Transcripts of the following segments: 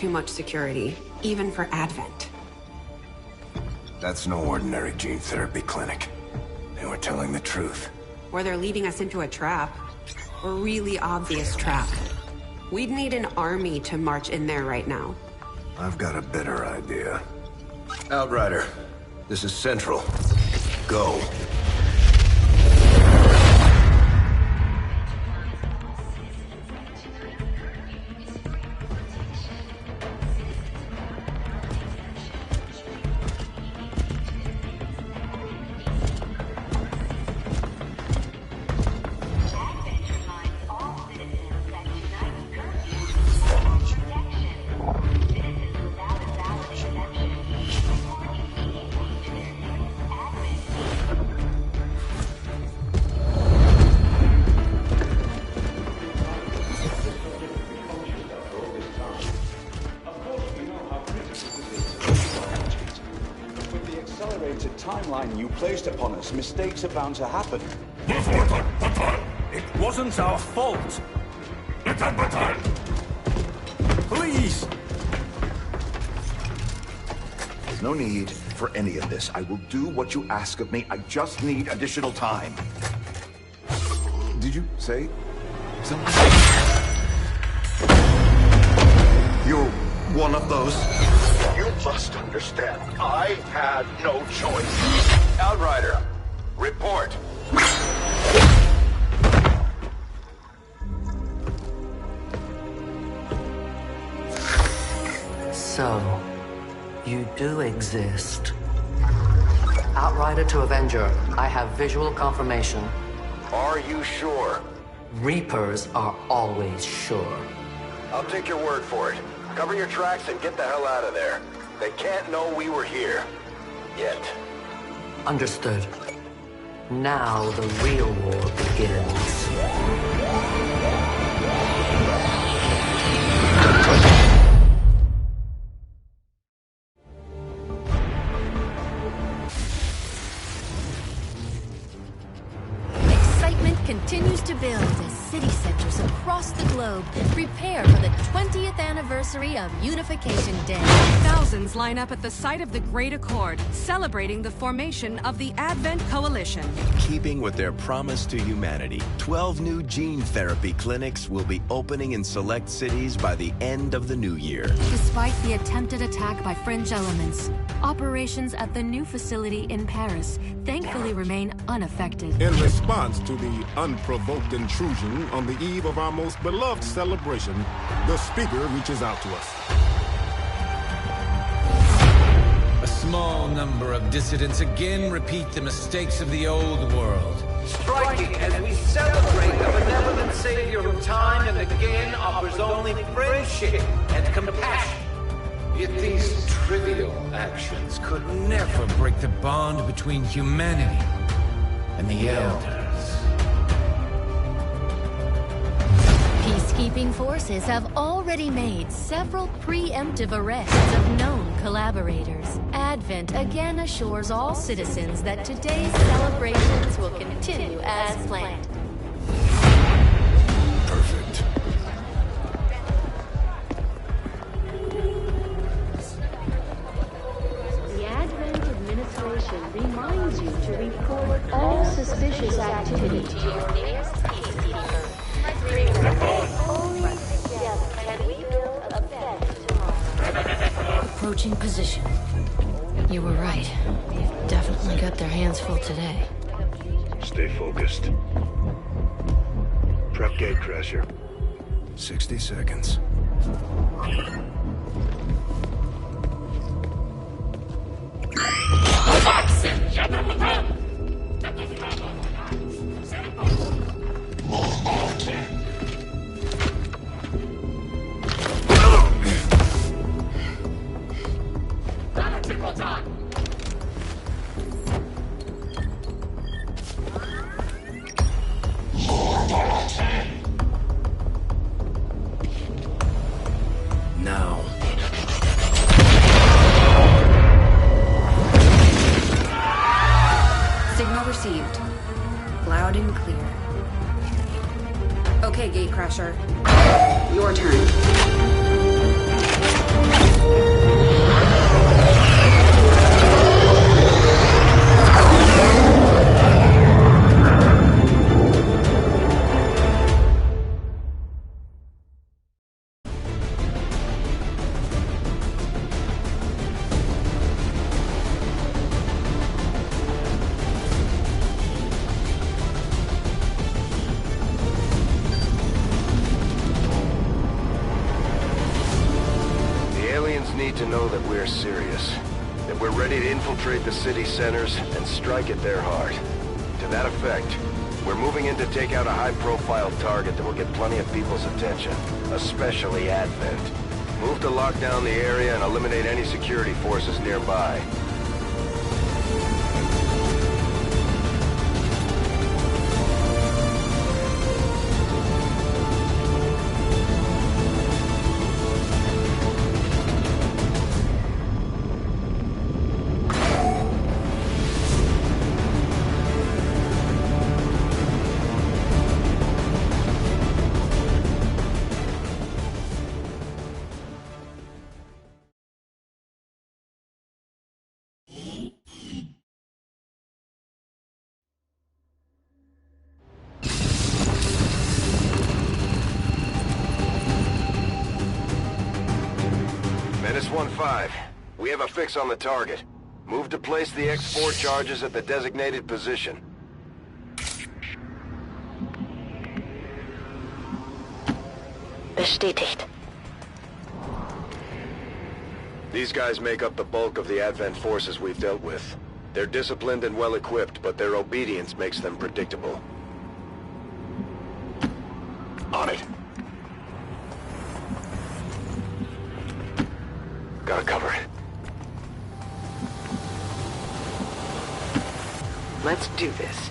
Too much security, even for Advent. That's no ordinary gene therapy clinic. They were telling the truth. Or they're leading us into a trap. A really obvious trap. We'd need an army to march in there right now. I've got a better idea. Outrider, this is Central. Go. Timeline you placed upon us, mistakes are bound to happen. It wasn't our fault. Please! There's no need for any of this. I will do what you ask of me. I just need additional time. Did you say something? You're one of those? You must understand, I had no choice. Outrider, report. So, you do exist. Outrider to Avenger, I have visual confirmation. Are you sure? Reapers are always sure. I'll take your word for it. Cover your tracks and get the hell out of there. They can't know we were here. Yet. Understood. Now the real war begins. Continues to build as city centers across the globe prepare for the 20th anniversary of Unification Day. Thousands line up at the site of the Great Accord, celebrating the formation of the Advent Coalition. Keeping with their promise to humanity, 12 new gene therapy clinics will be opening in select cities by the end of the new year. Despite the attempted attack by fringe elements, operations at the new facility in Paris thankfully remain unaffected. In response to the unprovoked intrusion on the eve of our most beloved celebration, the speaker reaches out to us. A small number of dissidents again repeat the mistakes of the old world. Striking as we celebrate a benevolent savior who time and again offers only friendship and compassion. Yet these trivial actions could never break the bond between humanity and the Elders. Peacekeeping forces have already made several preemptive arrests of known collaborators. Advent again assures all citizens that today's celebrations will continue as planned. Perfect. The Advent administration reminds you to report all suspicious activity to your nearest peacekeeper. Only together can we build a better tomorrow. Approaching position. You were right. They've definitely got their hands full today. Stay focused. Prep gate crasher. 60 seconds. Now. Signal received. Loud and clear. Okay, Gatecrasher. Your turn. need to know that we're serious. That we're ready to infiltrate the city centers and strike at their heart. To that effect, we're moving in to take out a high-profile target that will get plenty of people's attention, especially Advent. Move to lock down the area and eliminate any security forces nearby. Menace 1-5. We have a fix on the target. Move to place the X4 charges at the designated position. Bestätigt. These guys make up the bulk of the Advent forces we've dealt with. They're disciplined and well-equipped, but their obedience makes them predictable. On it. Got it covered. Let's do this.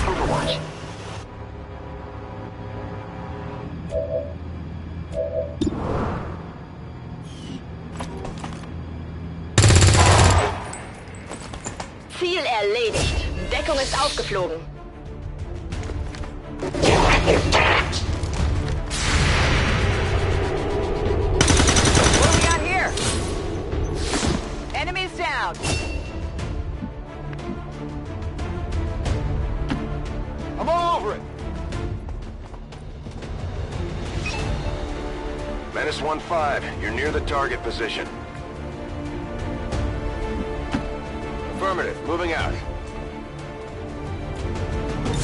Overwatch. Ziel erledigt. Deckung ist aufgeflogen. What do we got here? Enemies down. I'm all over it! Menace 1-5, you're near the target position. Affirmative, moving out.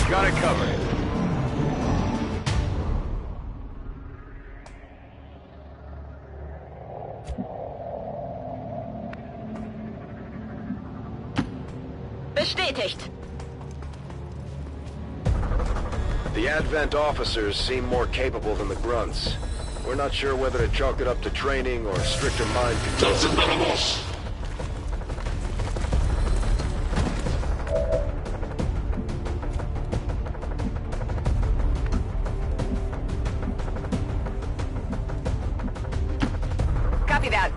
Got it covered. Bestätigt. The Advent officers seem more capable than the grunts. We're not sure whether to chalk it up to training or stricter mind control. Copy that.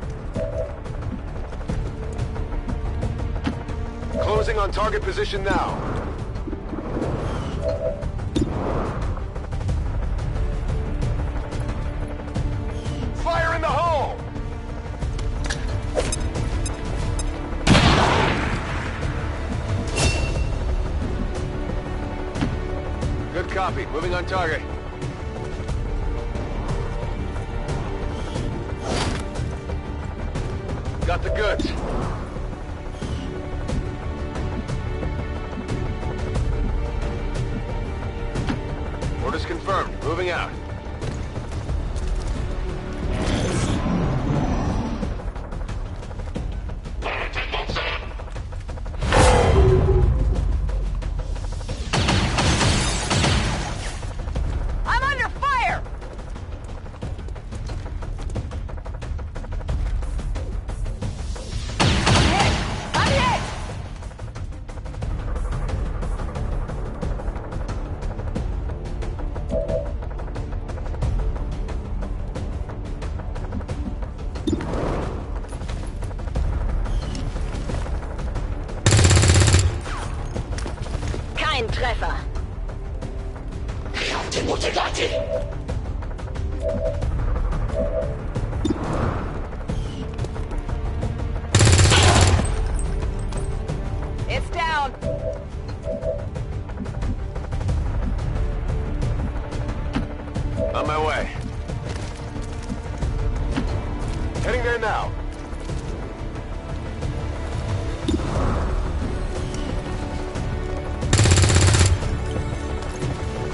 Closing on target position now. Fire in the hole! Good copy. Moving on target. Got the goods. Orders confirmed. Moving out. I'm under fire! I'm hit! Kein Treffer. It's down. On my way. Heading there now.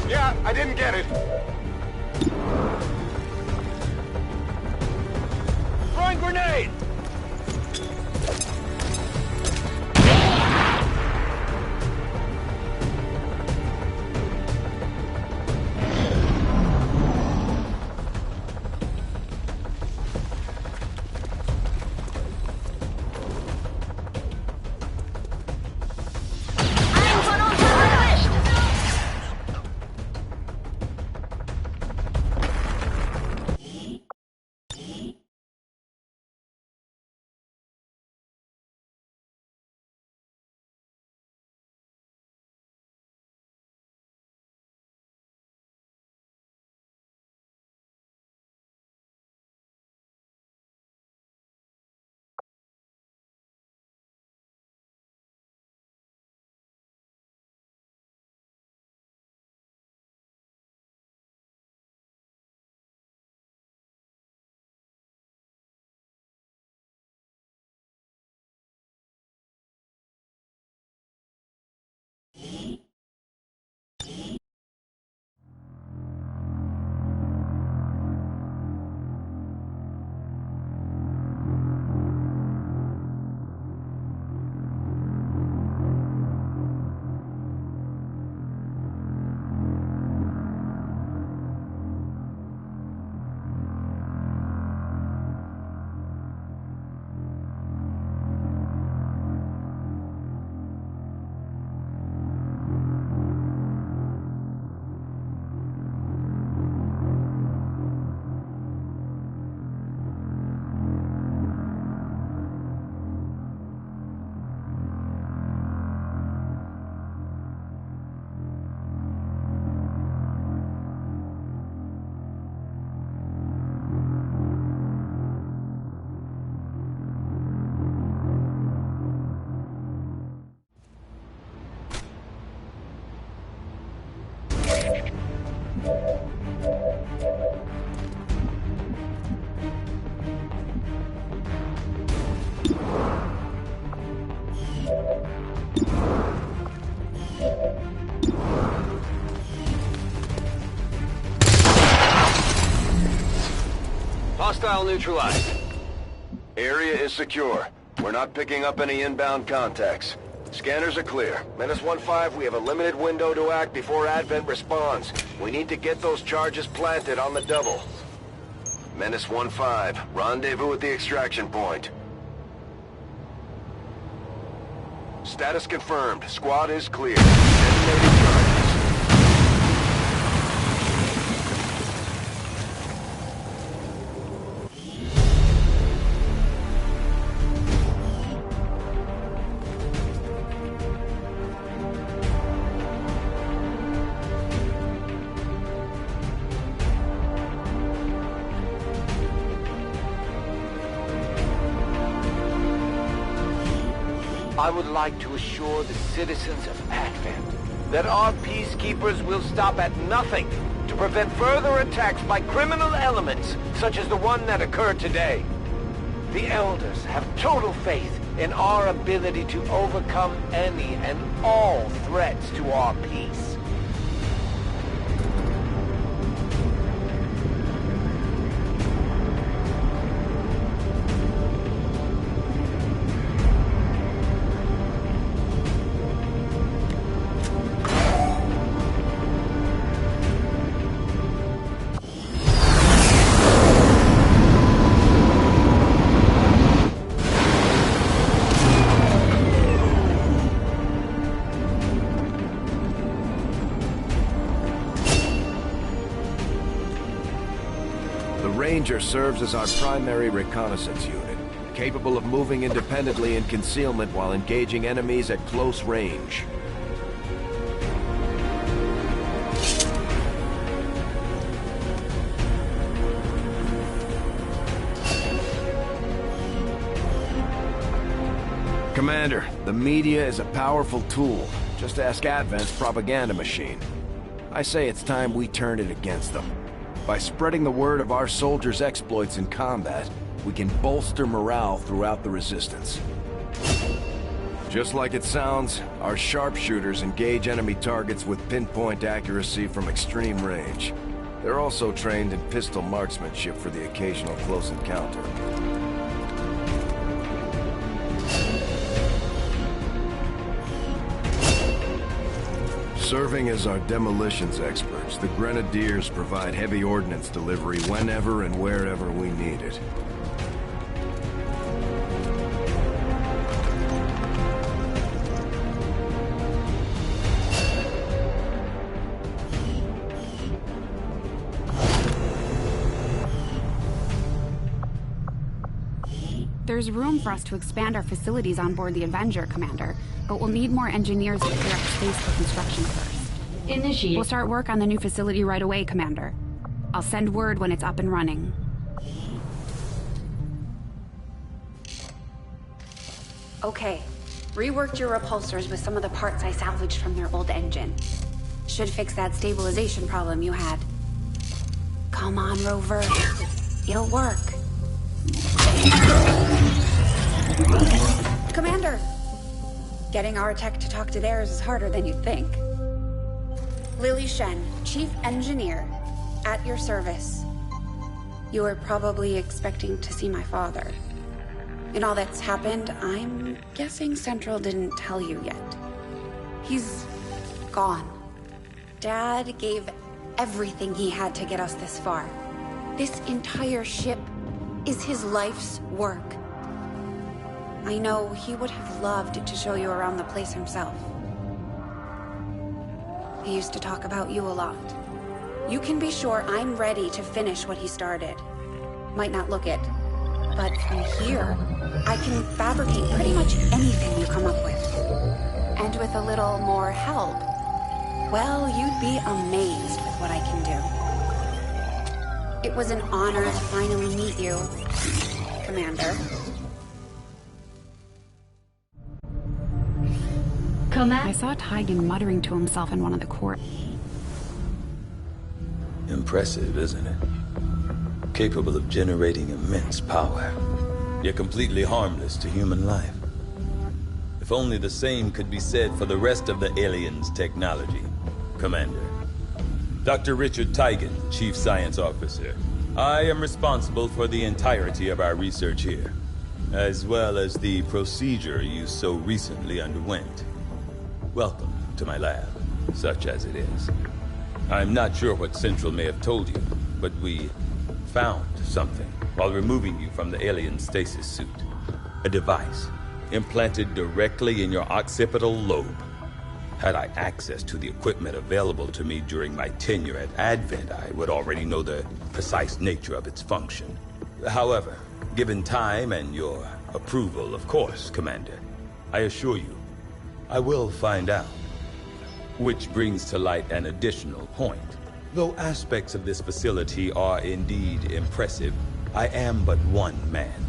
Yeah, I didn't get it. Throwing grenade! Hostile neutralized. Area is secure. We're not picking up any inbound contacts. Scanners are clear. Menace 1-5, we have a limited window to act before Advent responds. We need to get those charges planted on the double. Menace 1-5, rendezvous at the extraction point. Status confirmed. Squad is clear. Detonating charges. I would like to assure the citizens of Advent that our peacekeepers will stop at nothing to prevent further attacks by criminal elements such as the one that occurred today. The Elders have total faith in our ability to overcome any and all threats to our peace. Ranger serves as our primary reconnaissance unit, capable of moving independently in concealment while engaging enemies at close range. Commander, the media is a powerful tool. Just ask Advent's propaganda machine. I say it's time we turned it against them. By spreading the word of our soldiers' exploits in combat, we can bolster morale throughout the Resistance. Just like it sounds, our sharpshooters engage enemy targets with pinpoint accuracy from extreme range. They're also trained in pistol marksmanship for the occasional close encounter. Serving as our demolitions experts, the Grenadiers provide heavy ordnance delivery whenever and wherever we need it. There's room for us to expand our facilities on board the Avenger, Commander, but we'll need more engineers to clear up space for construction first. Initiate. We'll start work on the new facility right away, Commander. I'll send word when it's up and running. Okay. Reworked your repulsors with some of the parts I salvaged from their old engine. Should fix that stabilization problem you had. Come on, Rover. It'll work. Commander! Getting our tech to talk to theirs is harder than you'd think. Lily Shen, Chief Engineer, at your service. You were probably expecting to see my father. In all that's happened, I'm guessing Central didn't tell you yet. He's gone. Dad gave everything he had to get us this far. This entire ship is his life's work. I know he would have loved to show you around the place himself. He used to talk about you a lot. You can be sure I'm ready to finish what he started. Might not look it, but from here, I can fabricate pretty much anything you come up with. And with a little more help, well, you'd be amazed with what I can do. It was an honor to finally meet you, Commander. I saw Tygan muttering to himself in one of the court. Impressive, isn't it? Capable of generating immense power, yet completely harmless to human life. If only the same could be said for the rest of the aliens' technology, Commander. Dr. Richard Tygan, Chief Science Officer. I am responsible for the entirety of our research here, as well as the procedure you so recently underwent. Welcome to my lab, such as it is. I'm not sure what Central may have told you, but we found something while removing you from the alien stasis suit. A device implanted directly in your occipital lobe. Had I access to the equipment available to me during my tenure at Advent, I would already know the precise nature of its function. However, given time and your approval, of course, Commander, I assure you, I will find out. Which brings to light an additional point. Though aspects of this facility are indeed impressive, I am but one man.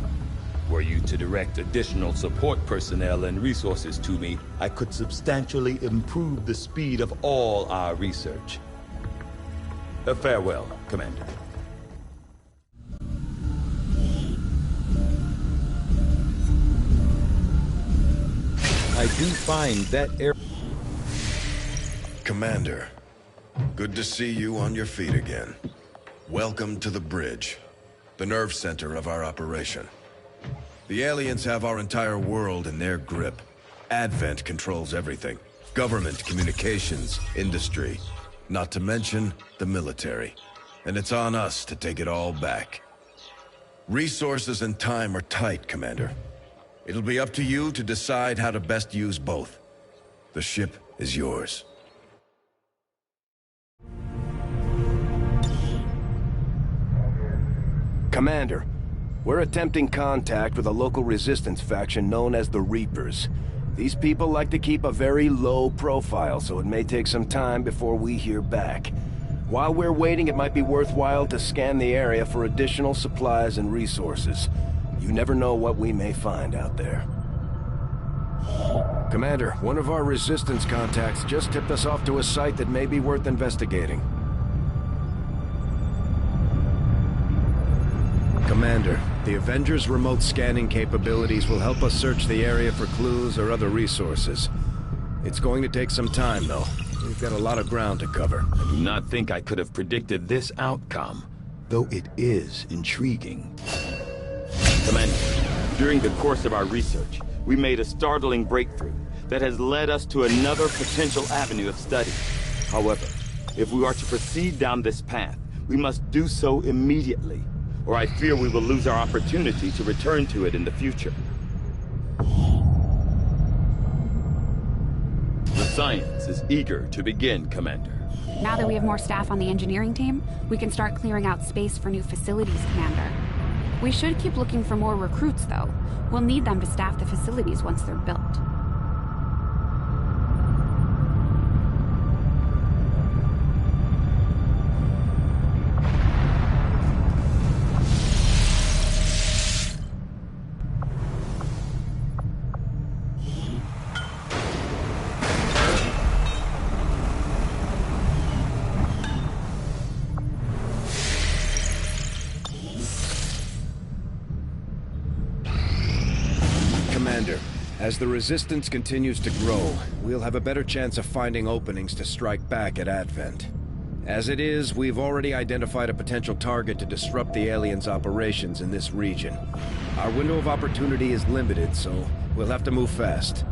Were you to direct additional support personnel and resources to me, I could substantially improve the speed of all our research. Farewell, Commander. I do find that air... Commander, good to see you on your feet again. Welcome to the bridge, the nerve center of our operation. The aliens have our entire world in their grip. Advent controls everything. Government, communications, industry, not to mention the military. And it's on us to take it all back. Resources and time are tight, Commander. It'll be up to you to decide how to best use both. The ship is yours. Commander, we're attempting contact with a local resistance faction known as the Reapers. These people like to keep a very low profile, so it may take some time before we hear back. While we're waiting, it might be worthwhile to scan the area for additional supplies and resources. You never know what we may find out there. Commander, one of our resistance contacts just tipped us off to a site that may be worth investigating. Commander, the Avengers' remote scanning capabilities will help us search the area for clues or other resources. It's going to take some time, though. We've got a lot of ground to cover. I do not think I could have predicted this outcome, though it is intriguing. Commander, during the course of our research, we made a startling breakthrough that has led us to another potential avenue of study. However, if we are to proceed down this path, we must do so immediately, or I fear we will lose our opportunity to return to it in the future. The science is eager to begin, Commander. Now that we have more staff on the engineering team, we can start clearing out space for new facilities, Commander. We should keep looking for more recruits, though. We'll need them to staff the facilities once they're built. As the Resistance continues to grow, we'll have a better chance of finding openings to strike back at Advent. As it is, we've already identified a potential target to disrupt the aliens' operations in this region. Our window of opportunity is limited, so we'll have to move fast.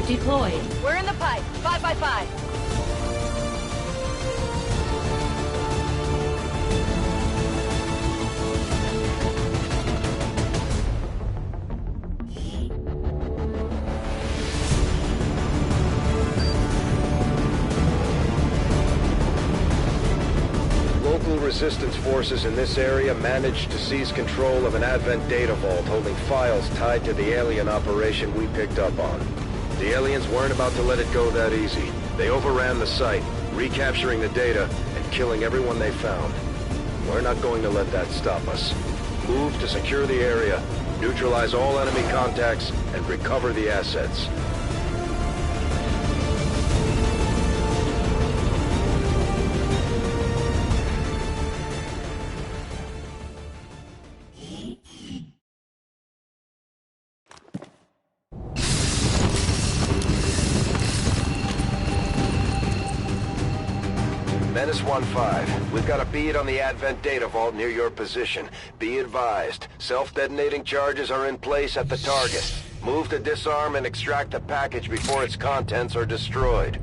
Deployed. We're in the pipe. 5x5. Local resistance forces in this area managed to seize control of an Advent data vault holding files tied to the alien operation we picked up on. The aliens weren't about to let it go that easy. They overran the site, recapturing the data and killing everyone they found. We're not going to let that stop us. Move to secure the area, neutralize all enemy contacts, and recover the assets. Menace 1-5, we've got a bead on the Advent data vault near your position. Be advised, self-detonating charges are in place at the target. Move to disarm and extract the package before its contents are destroyed.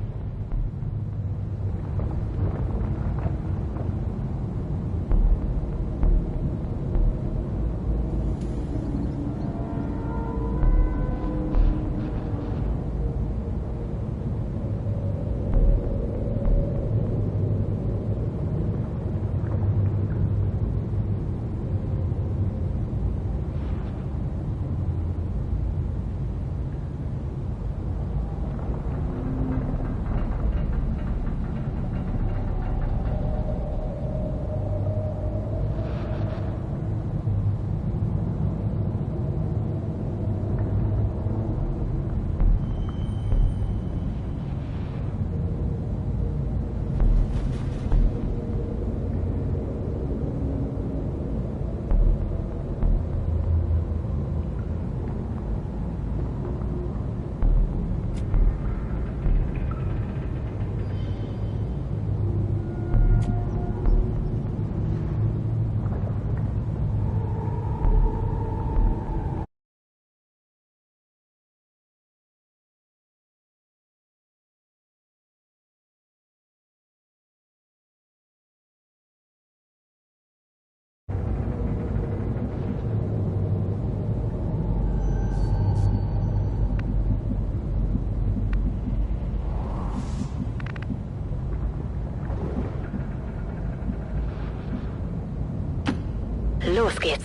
Los geht's.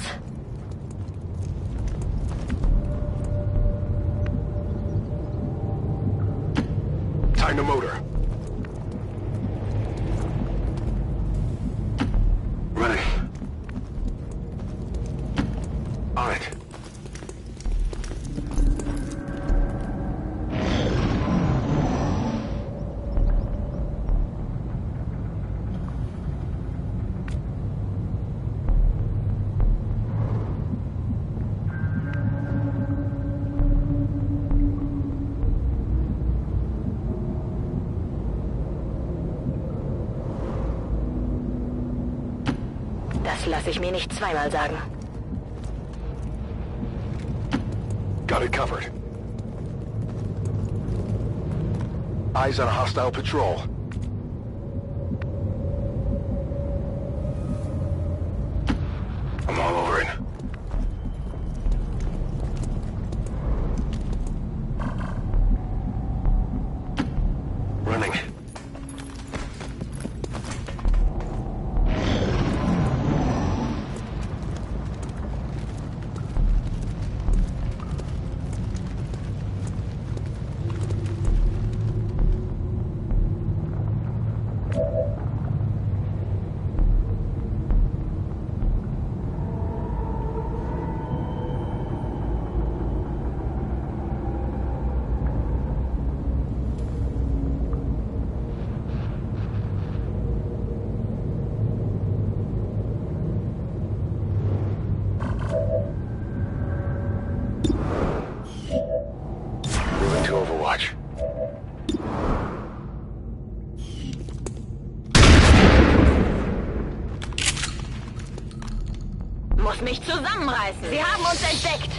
Time to motor. Running. On it. Das lasse ich mir nicht zweimal sagen. Got it covered. Eyes on a hostile patrol. I'm all over it. Running. Moving to Overwatch. Muss mich zusammenreißen. Sie haben uns entdeckt.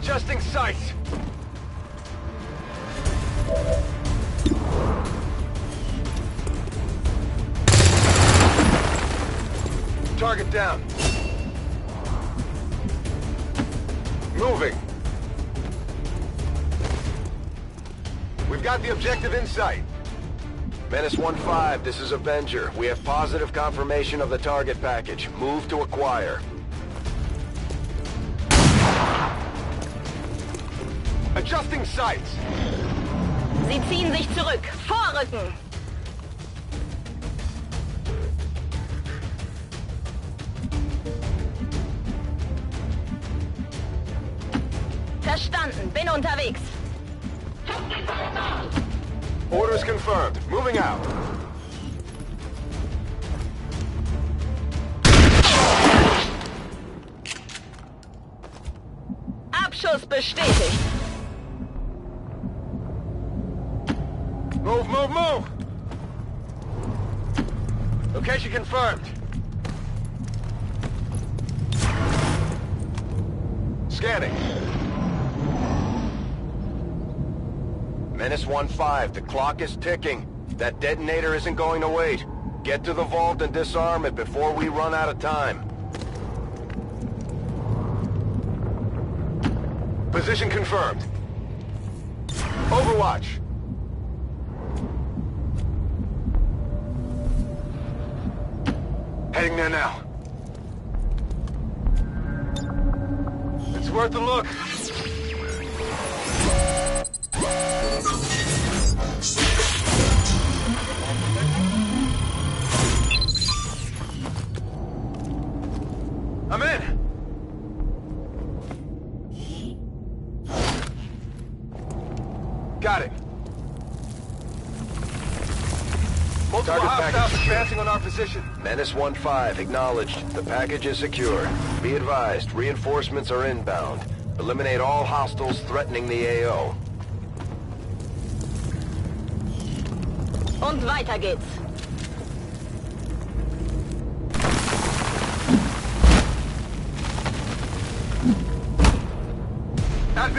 Adjusting sights. Target down. Moving. We've got the objective in sight. Menace 1-5, this is Avenger. We have positive confirmation of the target package. Move to acquire. Adjusting sights. Sie ziehen sich zurück. Vorrücken. Verstanden. Bin unterwegs. Orders confirmed. Moving out. Abschuss bestätigt. Move, move, move! Location confirmed. Scanning. Menace 1-5, the clock is ticking. That detonator isn't going to wait. Get to the vault and disarm it before we run out of time. Position confirmed. Overwatch. Heading there now. It's worth a look. I'm in. Got it. Multiple hostiles advancing on our position. Menace 1-5, acknowledged. The package is secure. Be advised, reinforcements are inbound. Eliminate all hostiles threatening the AO. Und weiter geht's.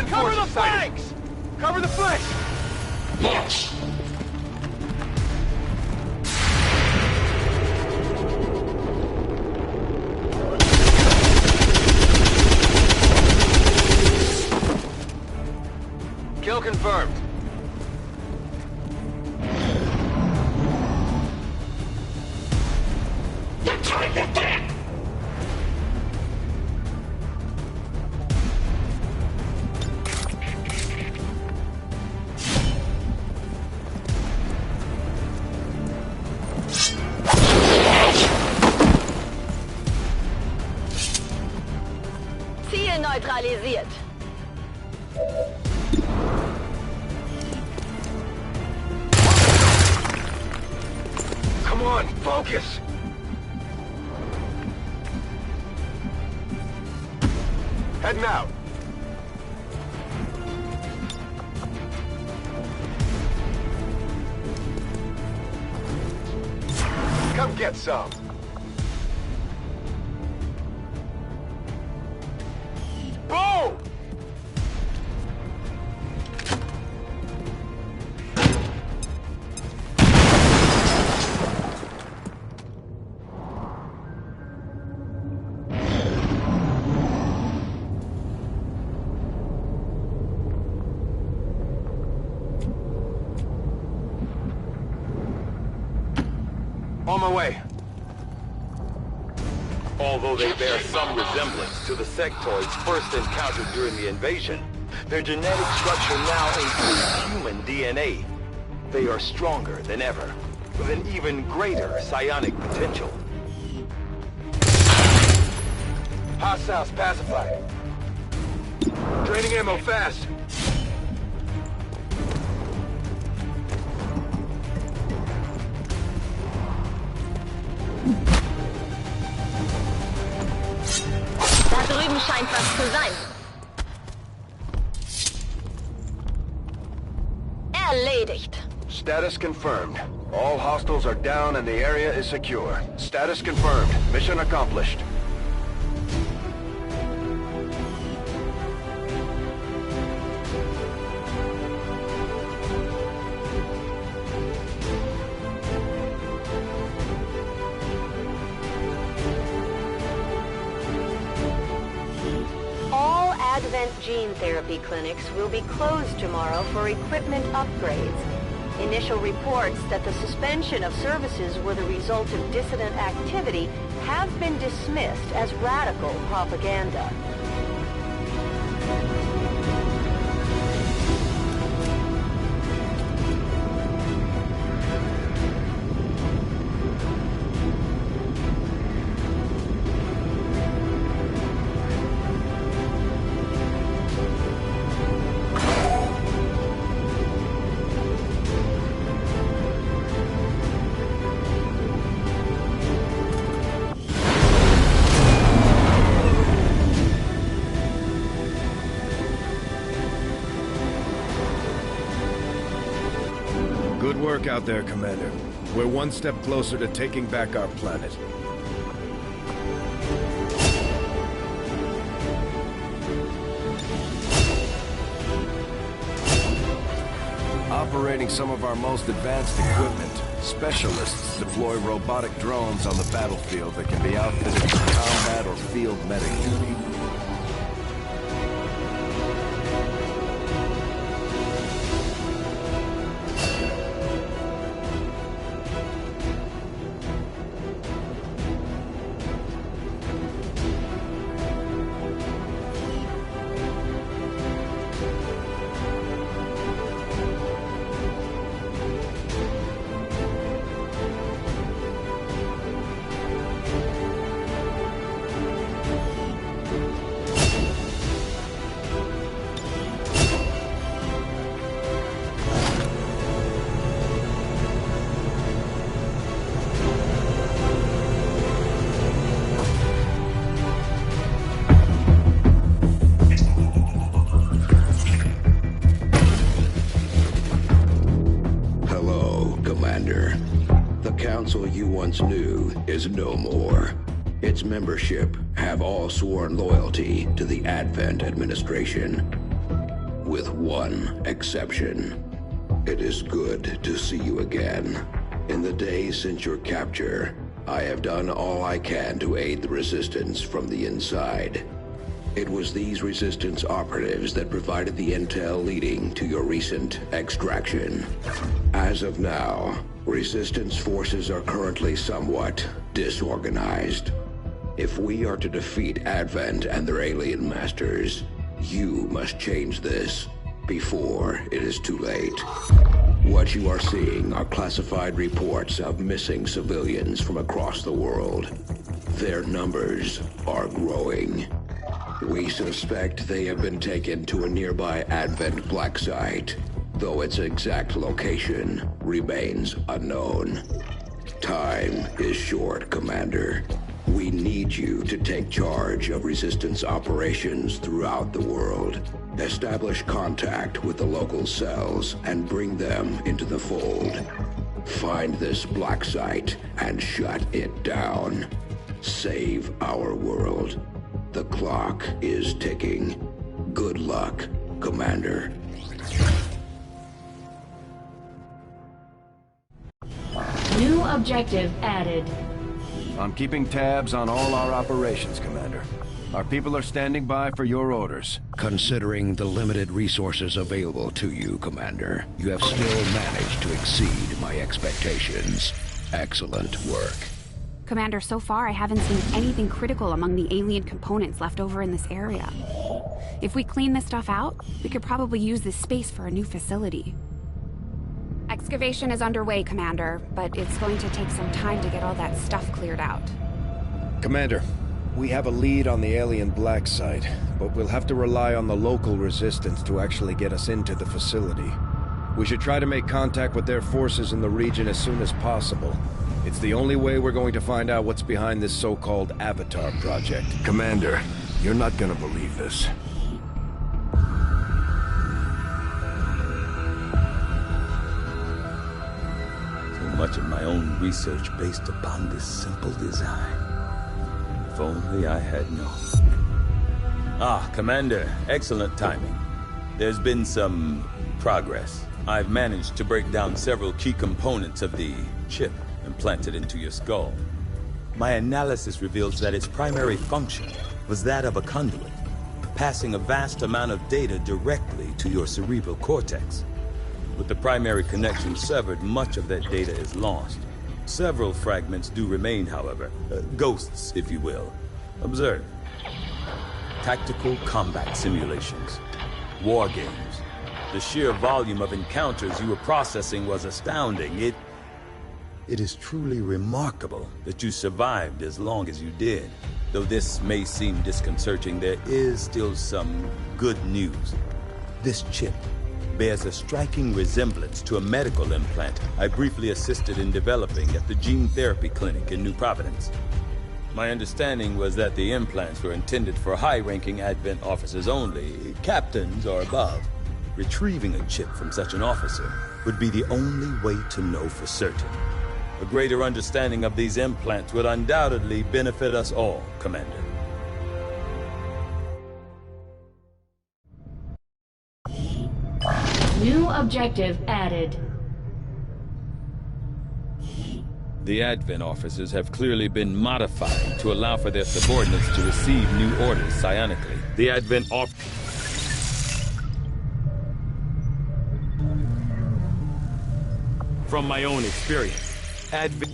Cover the flanks! Cover the flanks! March! confirmed. Ziel neutralisiert. Come on, focus! Heading out. Come get some. Boom! On my way. Although they bear some resemblance to the sectoids first encountered during the invasion, their genetic structure now includes human DNA. They are stronger than ever, with an even greater psionic potential. Hostiles pacified. Draining ammo fast. Da drüben scheint was zu sein. Erledigt. Status confirmed. All hostiles are down and the area is secure. Status confirmed. Mission accomplished. All Advent gene therapy clinics will be closed tomorrow for equipment upgrades. Initial reports that the suspension of services were the result of dissident activity have been dismissed as radical propaganda. Good work out there, Commander. We're one step closer to taking back our planet. Operating some of our most advanced equipment, specialists deploy robotic drones on the battlefield that can be outfitted for combat or field medic duty. council you once knew is no more. Its membership have all sworn loyalty to the Advent administration. With one exception. It is good to see you again. In the days since your capture, I have done all I can to aid the resistance from the inside. It was these Resistance operatives that provided the intel leading to your recent extraction. As of now, Resistance forces are currently somewhat disorganized. If we are to defeat Advent and their alien masters, you must change this before it is too late. What you are seeing are classified reports of missing civilians from across the world. Their numbers are growing. We suspect they have been taken to a nearby Advent black site, though its exact location remains unknown. Time is short, Commander. We need you to take charge of Resistance operations throughout the world. Establish contact with the local cells and bring them into the fold. Find this black site and shut it down. Save our world. The clock is ticking. Good luck, Commander. New objective added. I'm keeping tabs on all our operations, Commander. Our people are standing by for your orders. Considering the limited resources available to you, Commander, you have still managed to exceed my expectations. Excellent work. Commander, so far I haven't seen anything critical among the alien components left over in this area. If we clean this stuff out, we could probably use this space for a new facility. Excavation is underway, Commander, but it's going to take some time to get all that stuff cleared out. Commander, we have a lead on the alien black site, but we'll have to rely on the local Resistance to actually get us into the facility. We should try to make contact with their forces in the region as soon as possible. It's the only way we're going to find out what's behind this so-called Avatar project. Commander, you're not gonna believe this. So much of my own research based upon this simple design. If only I had known. Ah, Commander, excellent timing. There's been some progress. I've managed to break down several key components of the chip implanted into your skull. My analysis reveals that its primary function was that of a conduit, passing a vast amount of data directly to your cerebral cortex. With the primary connection severed, much of that data is lost. Several fragments do remain, however. Ghosts, if you will. Observe. Tactical combat simulations. War games. The sheer volume of encounters you were processing was astounding. It is truly remarkable that you survived as long as you did. Though this may seem disconcerting, there is still some good news. This chip bears a striking resemblance to a medical implant I briefly assisted in developing at the gene therapy clinic in New Providence. My understanding was that the implants were intended for high-ranking Advent officers only, captains or above. Retrieving a chip from such an officer would be the only way to know for certain. A greater understanding of these implants would undoubtedly benefit us all, Commander. New objective added. The Advent officers have clearly been modified to allow for their subordinates to receive new orders psionically. The Advent From my own experience, Advent...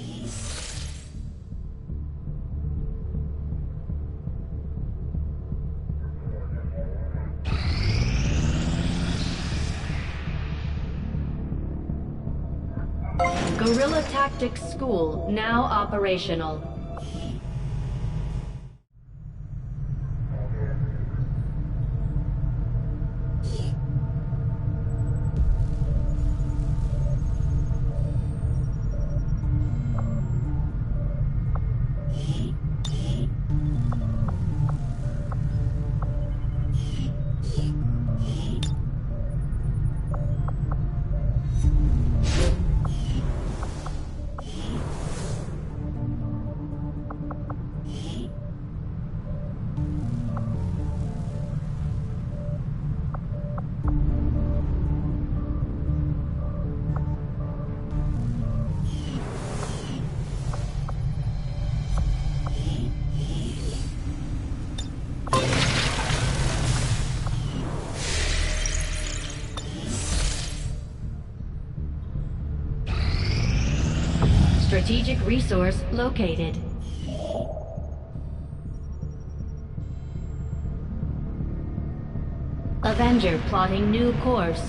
Guerrilla Tactics School now operational. Strategic resource located. Avenger plotting new course.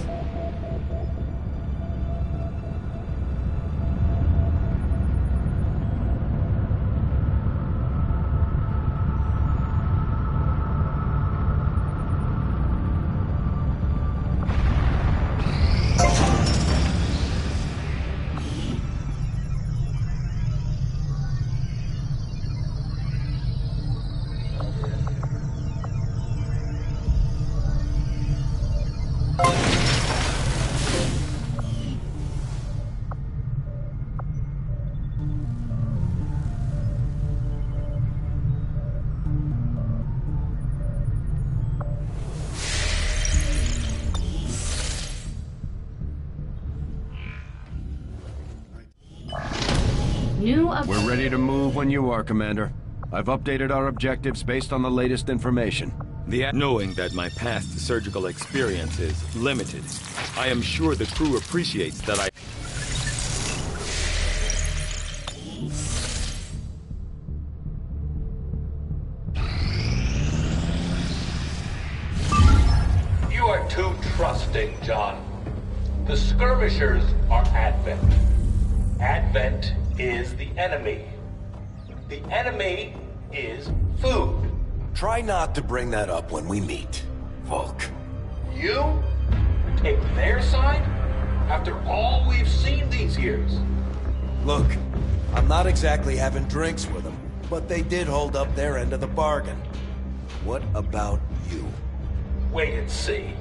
We're ready to move when you are, Commander. I've updated our objectives based on the latest information. Knowing that my past surgical experience is limited, I am sure the crew appreciates that I... You are too trusting, John. The skirmishers are Advent. Advent is the enemy. The enemy is food. Try not to bring that up when we meet, Volk. You take their side after all we've seen these years? Look, I'm not exactly having drinks with them, but they did hold up their end of the bargain. What about you? Wait and see.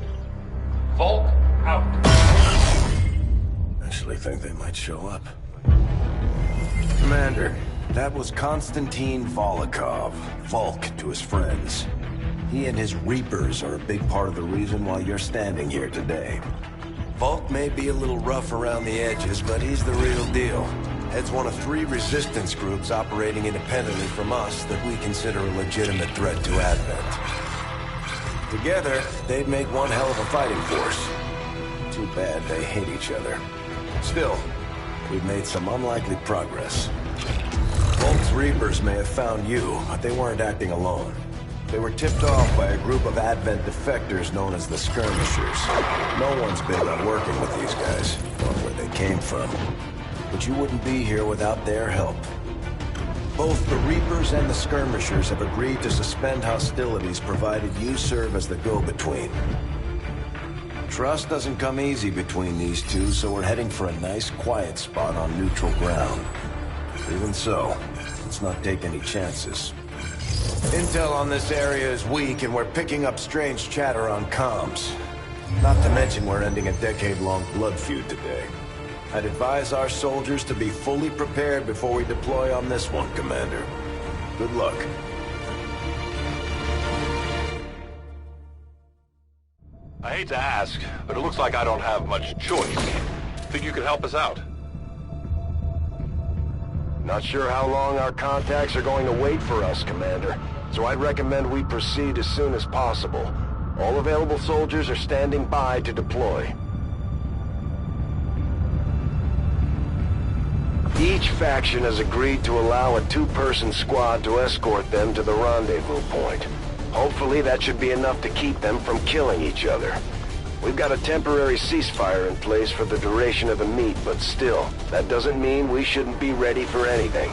Volk out. Actually think they might show up. Commander, that was Konstantin Volokov, Volk to his friends. He and his Reapers are a big part of the reason why you're standing here today. Volk may be a little rough around the edges, but he's the real deal. Heads one of 3 resistance groups operating independently from us that we consider a legitimate threat to Advent. Together, they'd make one hell of a fighting force. Too bad they hate each other. Still, we've made some unlikely progress. Volk's Reapers may have found you, but they weren't acting alone. They were tipped off by a group of Advent defectors known as the Skirmishers. No one's big on working with these guys, or where they came from. But you wouldn't be here without their help. Both the Reapers and the Skirmishers have agreed to suspend hostilities provided you serve as the go-between. Trust doesn't come easy between these two, so we're heading for a nice, quiet spot on neutral ground. Even so, let's not take any chances. Intel on this area is weak, and we're picking up strange chatter on comms. Not to mention we're ending a decade-long blood feud today. I'd advise our soldiers to be fully prepared before we deploy on this one, Commander. Good luck. I hate to ask, but it looks like I don't have much choice. Think you could help us out? Not sure how long our contacts are going to wait for us, Commander. So I'd recommend we proceed as soon as possible. All available soldiers are standing by to deploy. Each faction has agreed to allow a 2-person squad to escort them to the rendezvous point. Hopefully that should be enough to keep them from killing each other. We've got a temporary ceasefire in place for the duration of the meet, but still, that doesn't mean we shouldn't be ready for anything.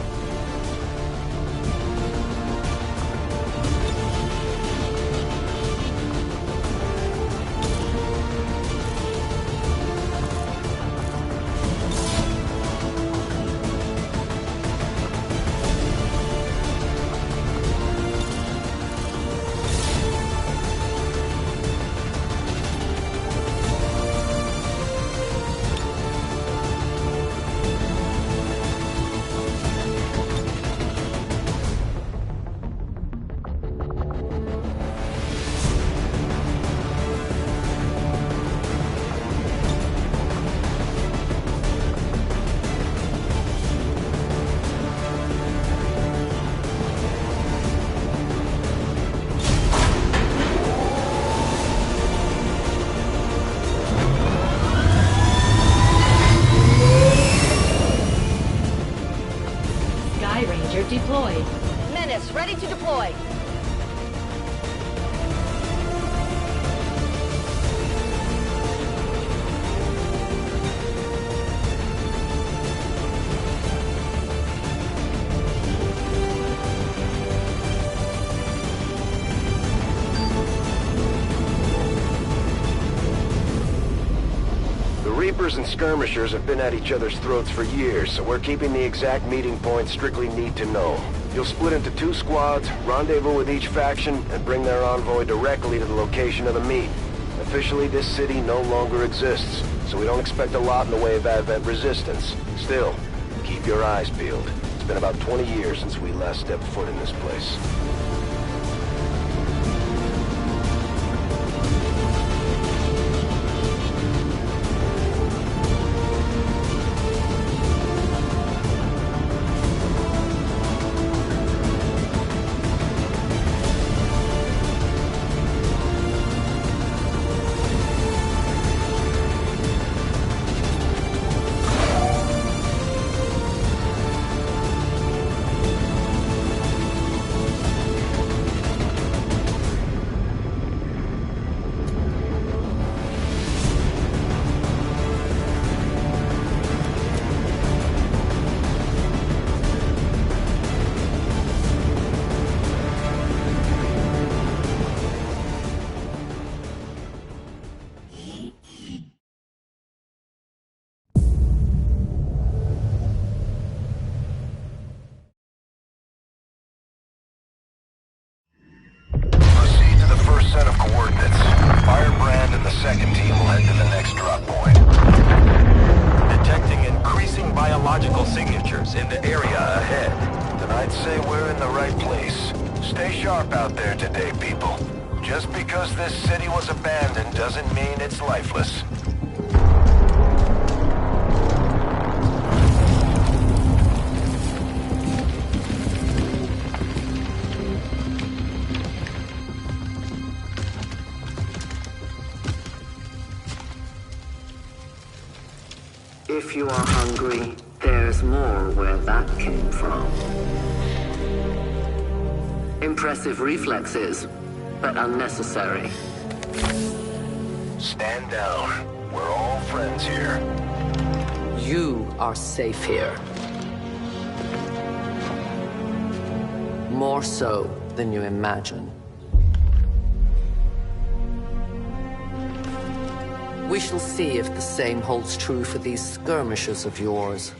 Reapers and skirmishers have been at each other's throats for years, so we're keeping the exact meeting point strictly need to know. You'll split into 2 squads, rendezvous with each faction, and bring their envoy directly to the location of the meet. Officially, this city no longer exists, so we don't expect a lot in the way of Advent resistance. Still, keep your eyes peeled. It's been about 20 years since we last stepped foot in this place. Set of coordinates. Firebrand and the second team will head to the next drop point. Detecting increasing biological signatures in the area ahead. Then I'd say we're in the right place. Stay sharp out there today, people. Just because this city was abandoned doesn't mean it's lifeless. If you are hungry, there's more where that came from. Impressive reflexes, but unnecessary. Stand down. We're all friends here. You are safe here. More so than you imagine. We shall see if the same holds true for these skirmishers of yours.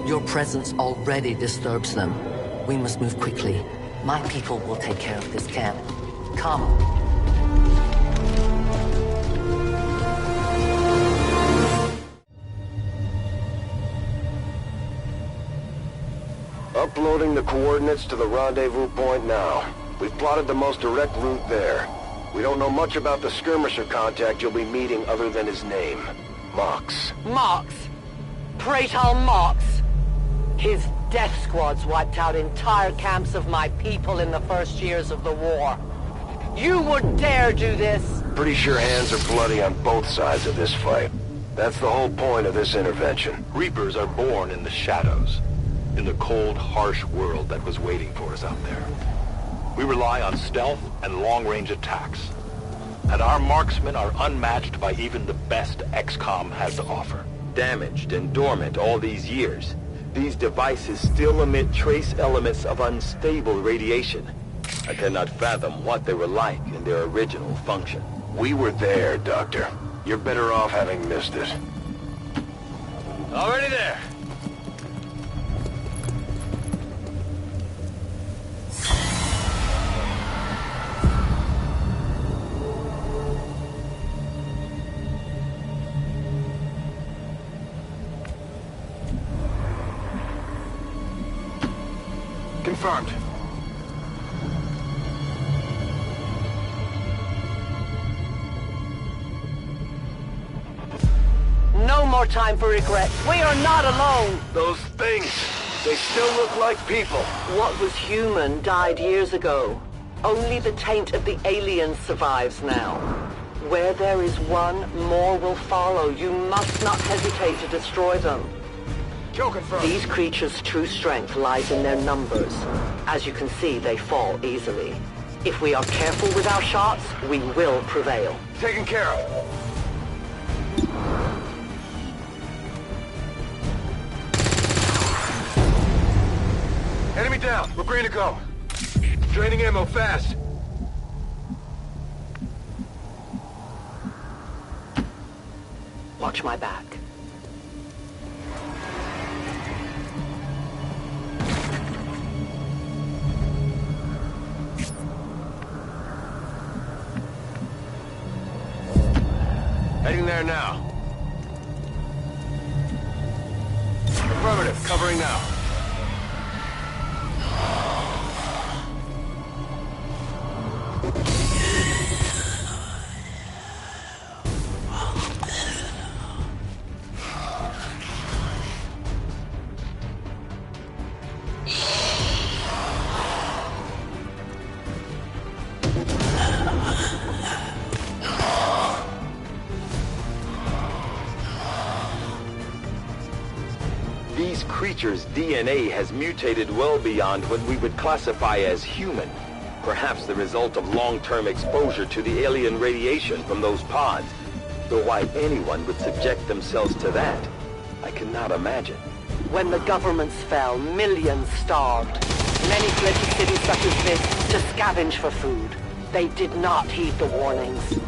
Your presence already disturbs them. We must move quickly. My people will take care of this camp. Come. Uploading the coordinates to the rendezvous point now. We've plotted the most direct route there. We don't know much about the skirmisher contact you'll be meeting other than his name. Mox. Mox? Praetor Mox? His death squads wiped out entire camps of my people in the first years of the war. You would dare do this? Pretty sure hands are bloody on both sides of this fight. That's the whole point of this intervention. Reapers are born in the shadows, in the cold, harsh world that was waiting for us out there. We rely on stealth and long-range attacks, and our marksmen are unmatched by even the best XCOM has to offer. Damaged and dormant all these years, these devices still emit trace elements of unstable radiation. I cannot fathom what they were like in their original function. We were there, Doctor. You're better off having missed it. Already there. Confirmed. No more time for regrets. We are not alone. Those things, they still look like people. What was human died years ago. Only the taint of the aliens survives now. Where there is one, more will follow. You must not hesitate to destroy them. These creatures' true strength lies in their numbers. As you can see, they fall easily. If we are careful with our shots, we will prevail. Taken care of. Enemy down. We're green to go. Draining ammo fast. watch my back. Heading there now. Affirmative, covering now. These creatures' DNA has mutated well beyond what we would classify as human. Perhaps the result of long-term exposure to the alien radiation from those pods. Though why anyone would subject themselves to that, I cannot imagine. When the governments fell, millions starved. Many fled to cities such as this to scavenge for food. They did not heed the warnings.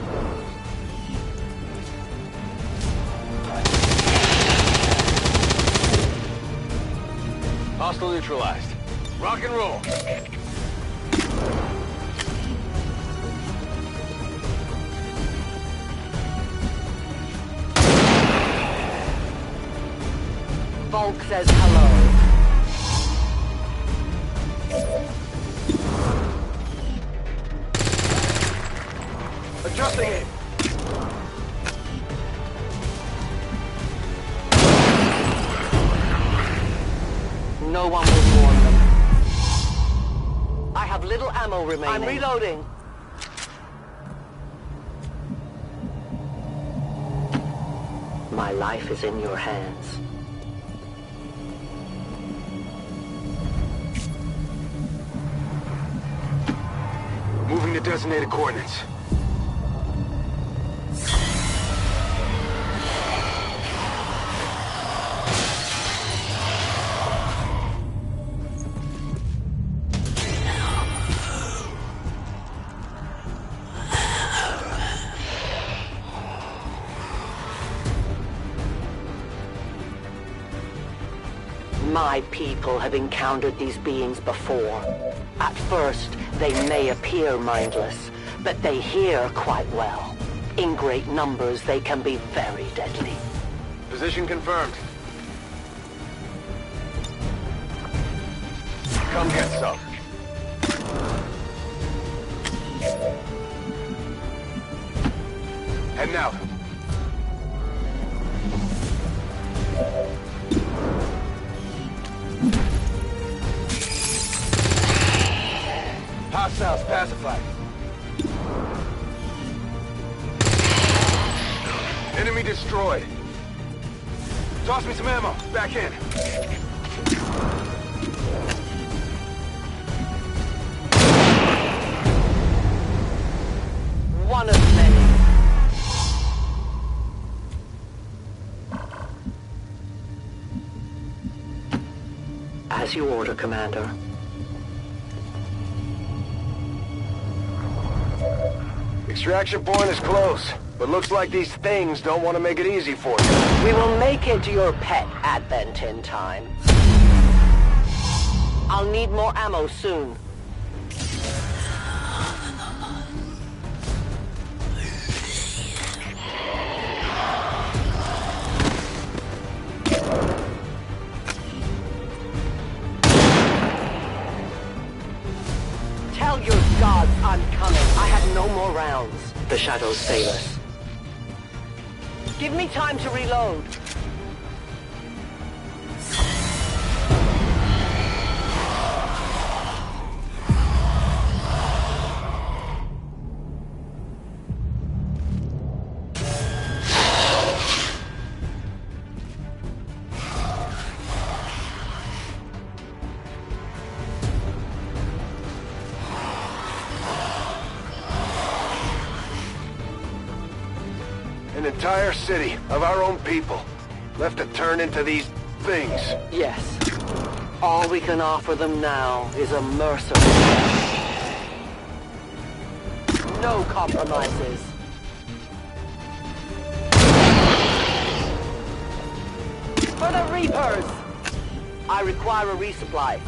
Hostile neutralized. Rock and roll. Volk says hello. Adjusting it. No one will warn them. I have little ammo remaining. I'm reloading. My life is in your hands. Moving to designated coordinates. My people have encountered these beings before. At first, they may appear mindless, but they hear quite well. In great numbers, they can be very deadly. Position confirmed. Come get some. Heading out. Hostiles pacified. Enemy destroyed. Toss me some ammo. Back in. One of many. As you order, Commander. Extraction point is close, but looks like these things don't want to make it easy for you. We will make it your pet Advent in time. I'll need more ammo soon. Tell your gods I'm coming. I have no more rounds. The shadows fail us. Give me time to reload. An entire city of our own people left to turn into these things. Yes. All we can offer them now is a merciful death. No compromises. For the Reapers! I require a resupply.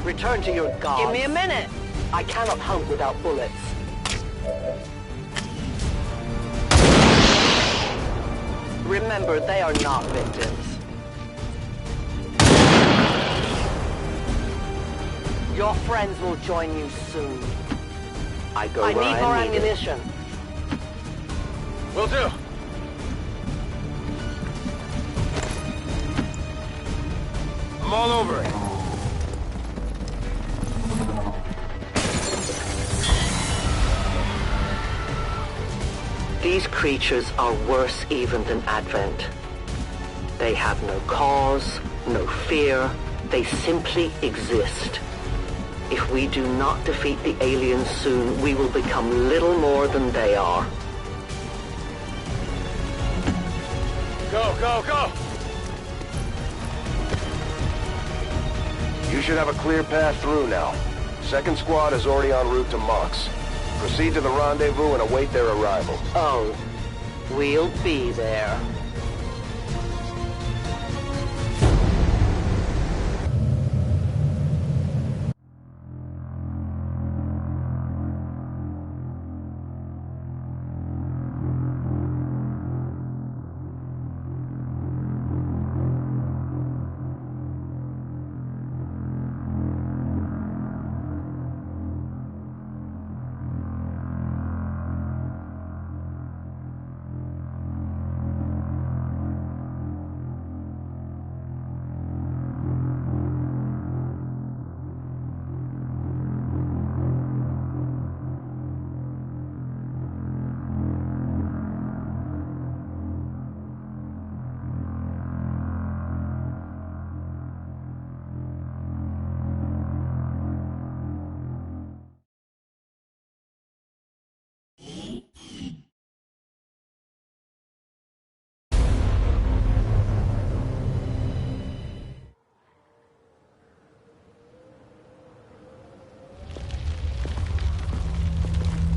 Return to your gods. Give me a minute! I cannot hunt without bullets. Remember, they are not victims. Your friends will join you soon. I need more ammunition. Will do. I'm all over it. These creatures are worse even than Advent. They have no cause, no fear. They simply exist. If we do not defeat the aliens soon, we will become little more than they are. Go, go, go! You should have a clear path through now. Second squad is already en route to Mox. Proceed to the rendezvous and await their arrival. Oh, we'll be there.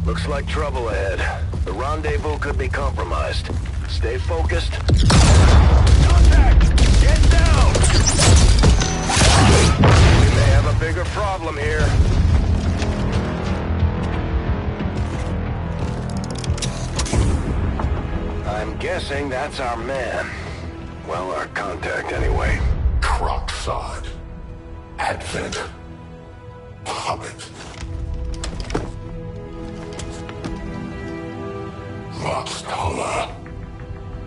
Looks like trouble ahead. The rendezvous could be compromised. Stay focused. Contact! Get down! We may have a bigger problem here. I'm guessing that's our man. Well, our contact anyway. Crocksod. Advent. Puppet. Roxtala.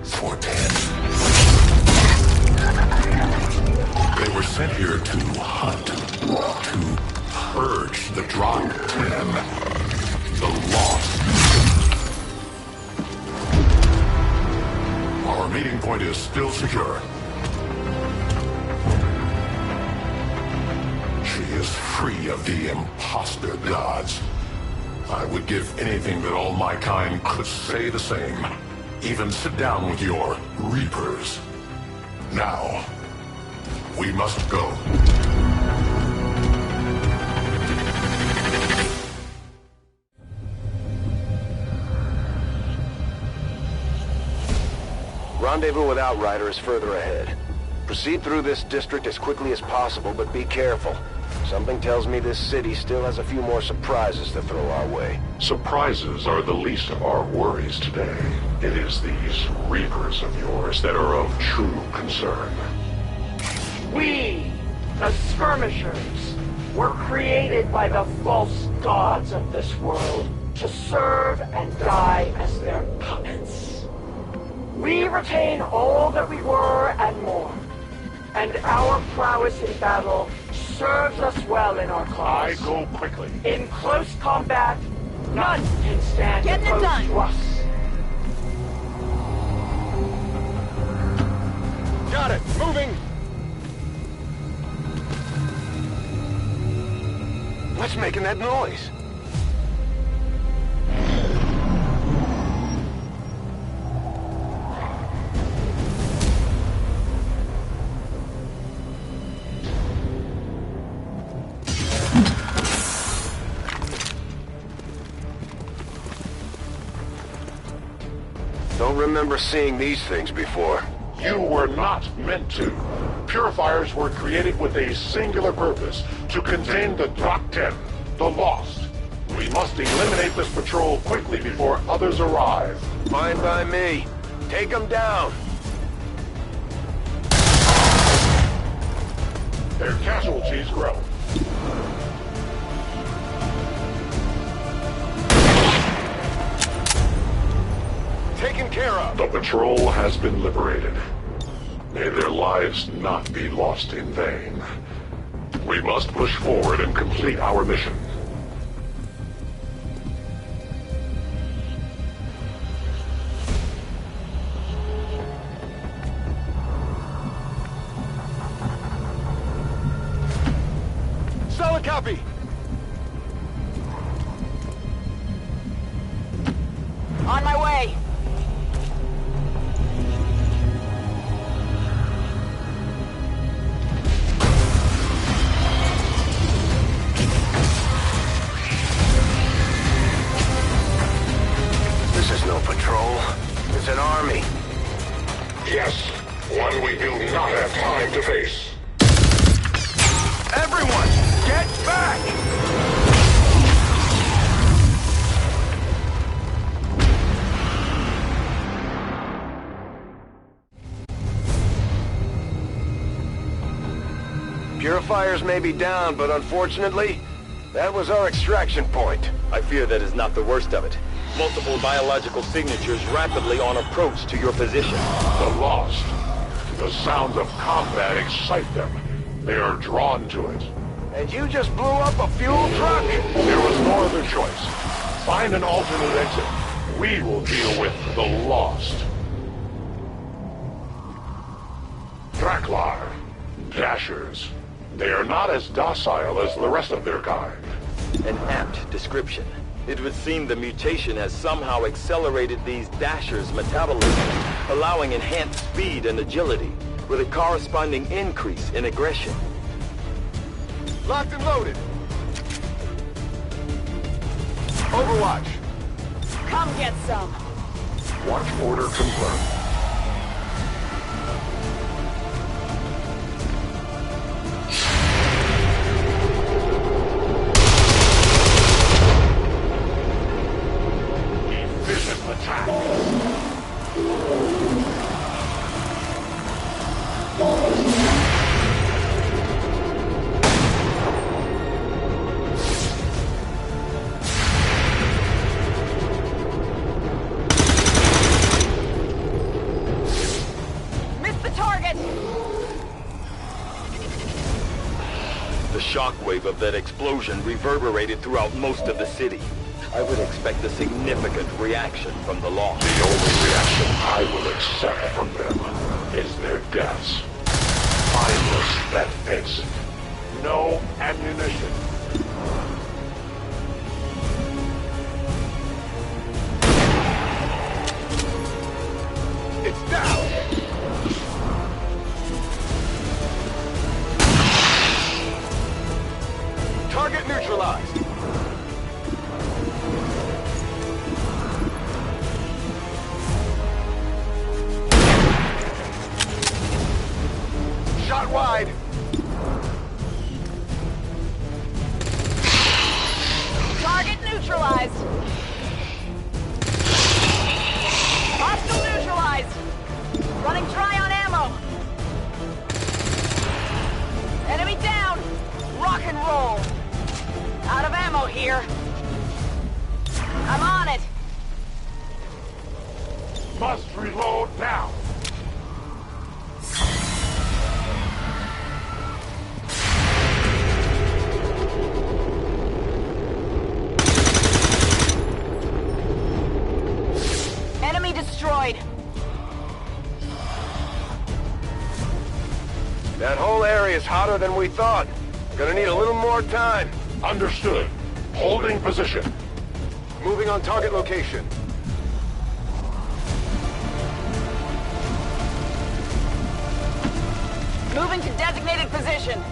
410. They were sent here to hunt. To purge the Drop 10. The Lost. Our meeting point is still secure. She is free of the imposter gods. I would give anything that all my kind could say the same. Even sit down with your Reapers. Now, we must go. Rendezvous with Outrider is further ahead. Proceed through this district as quickly as possible, but be careful. Something tells me this city still has a few more surprises to throw our way. Surprises are the least of our worries today. It is these Reapers of yours that are of true concern. We, the Skirmishers, were created by the false gods of this world to serve and die as their puppets. We retain all that we were and more, and our prowess in battle serves us well in our cause. I go quickly. In close combat, none can stand opposed to us. Got it! Moving! What's making that noise? remember seeing these things before. You were not meant to. Purifiers were created with a singular purpose, to contain the Drak-10, the Lost. We must eliminate this patrol quickly before others arrive. Fine by me. Take them down. Their casualties grow. Taken care of. The patrol has been liberated. May their lives not be lost in vain. We must push forward and complete our mission. Solid copy. On my way. This is no patrol. It's an army. Yes, one we do not have time to face. Everyone, get back! Purifiers may be down, but unfortunately, that was our extraction point. I fear that is not the worst of it. Multiple biological signatures rapidly on approach to your position. The Lost. The sounds of combat excite them. They are drawn to it. And you just blew up a fuel truck? There was no other choice. Find an alternate exit. We will deal with the Lost. Draklar. Dashers. They are not as docile as the rest of their kind. An apt description. It would seem the mutation has somehow accelerated these Dashers' metabolism, allowing enhanced speed and agility, with a corresponding increase in aggression. Locked and loaded. Overwatch. Come get some. Watch order confirmed. The shockwave of that explosion reverberated throughout most of the city. I would expect a significant reaction from the Lost. The only reaction I will accept from them is their deaths. Mindless that face. No ammunition. It's down! Target neutralized. Shot wide. Target neutralized. Hostile neutralized. Running dry on ammo. Enemy down. Rock and roll. Out of ammo here. I'm on it. Must reload now. Enemy destroyed. That whole area is hotter than we thought. Gonna need a little more time. Understood. Holding position. Moving on target location. Moving to designated position.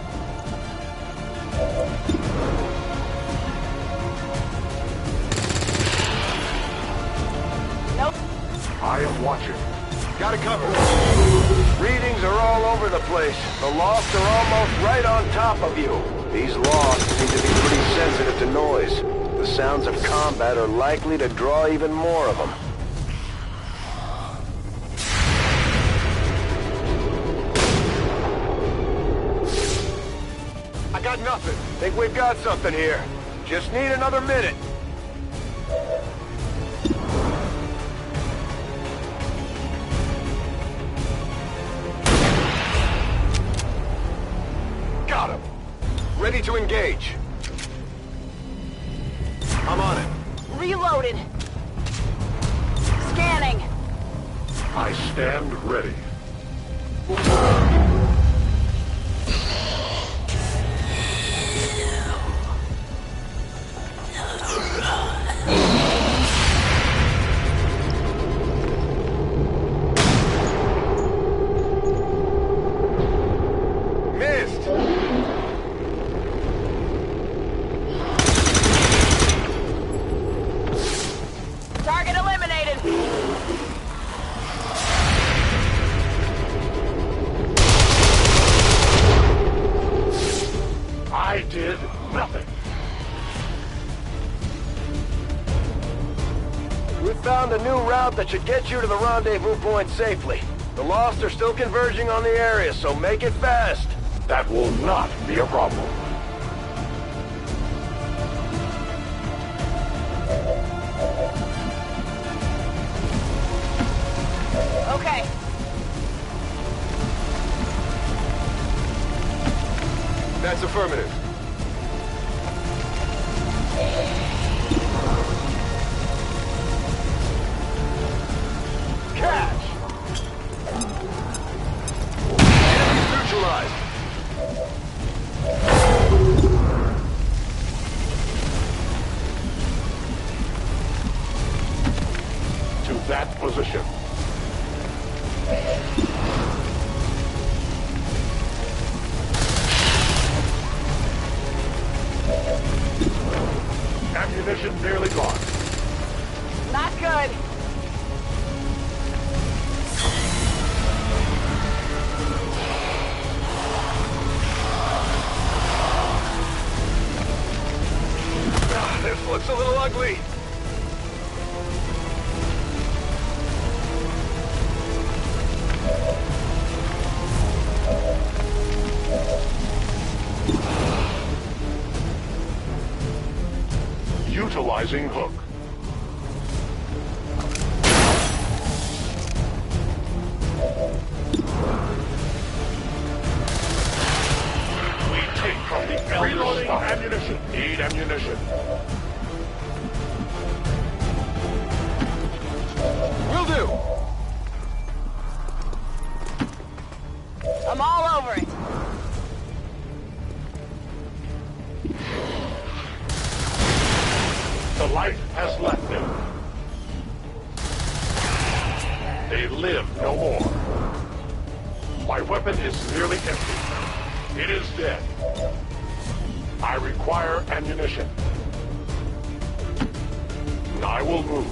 Nope. I am watching. Got it covered. Readings are all over the place. The lofts are almost right on top of you. These lofts seem to be pretty sensitive to noise. The sounds of combat are likely to draw even more of them. I got nothing. Think we've got something here. Just need another minute. Got him. Ready to engage. I'm on it. Reloaded. Scanning. I stand ready. Target eliminated. I did nothing. We found a new route that should get you to the rendezvous point safely. The Lost are still converging on the area, so make it fast. That will not be a problem. Okay. That's affirmative. Catch! Enemy neutralized. To that position. Ammunition nearly gone. Not good. This looks a little ugly. Utilizing hook. We take from the reloading ammunition. Need ammunition. Will do. I'm all over it. The light has left them. They live no more. My weapon is nearly empty. It is dead. I require ammunition. I will move.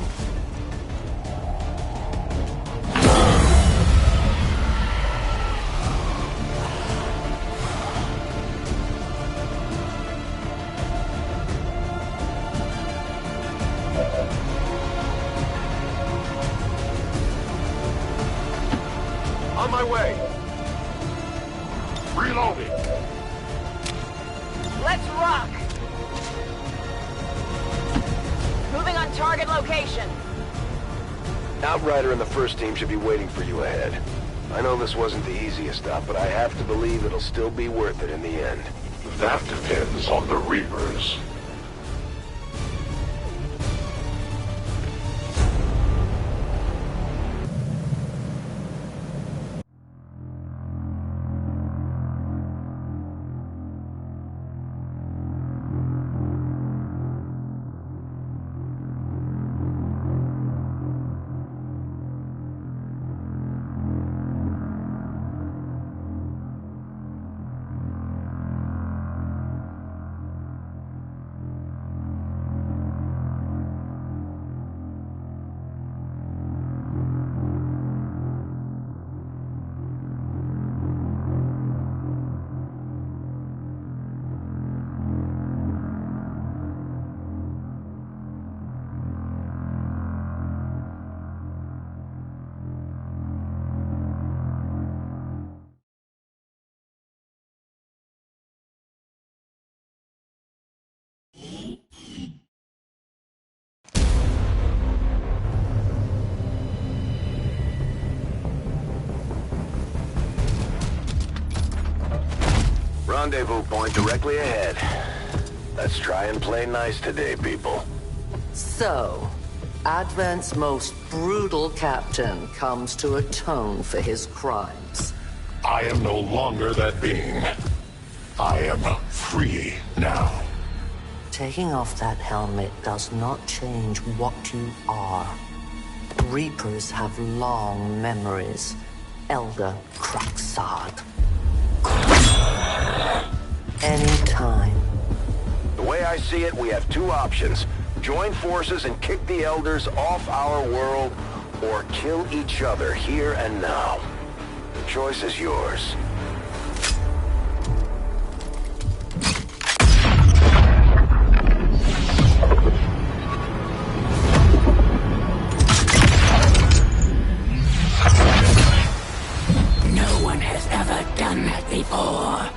On my way. Reloading. Let's rock. Moving on target location. Outrider and the first team should be waiting for you ahead. I know this wasn't the easiest stop, but I have to believe it'll still be worth it in the end. That depends on the Reapers. rendezvous point directly ahead. Let's try and play nice today, people. So, Advent's most brutal captain comes to atone for his crimes. I am no longer that being. I am free now. Taking off that helmet does not change what you are. Reapers have long memories, Elder Craxad. Anytime. The way I see it, we have two options. Join forces and kick the Elders off our world, or kill each other here and now. The choice is yours. No one has ever done that before.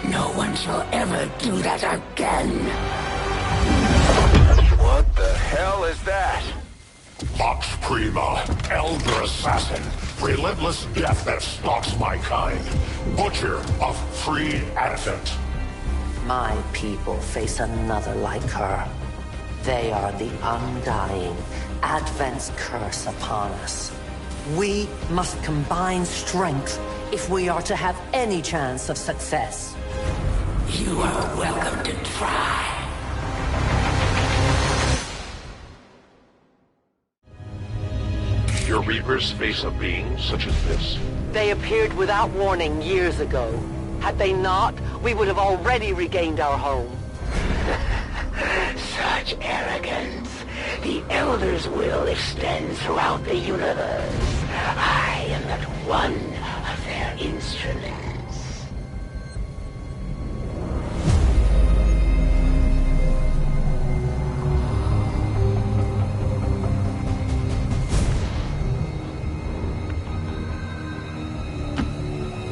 No one shall ever do that again. What the hell is that? Vox Prima, Elder Assassin, relentless death that stalks my kind, Butcher of free Advent. My people face another like her. They are the undying, Advent's curse upon us. We must combine strength if we are to have any chance of success. You are welcome to try. Your Reapers face a being such as this? They appeared without warning years ago. Had they not, we would have already regained our home. Such arrogance. The Elder's will extends throughout the universe. I am but one of their instruments.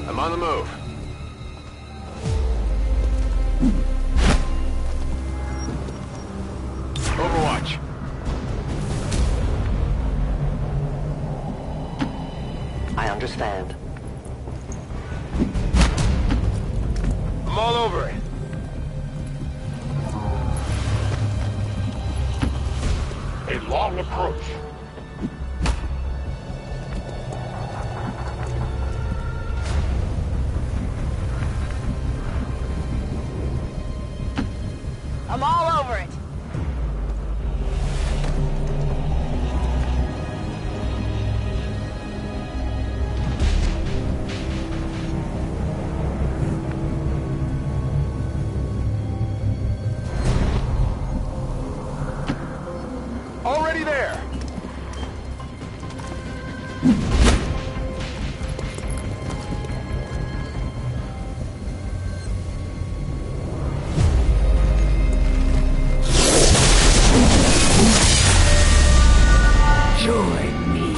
I'm on the move. Overwatch. I understand. I'm all over it. A long approach. I'm all over it. Already there. Join me.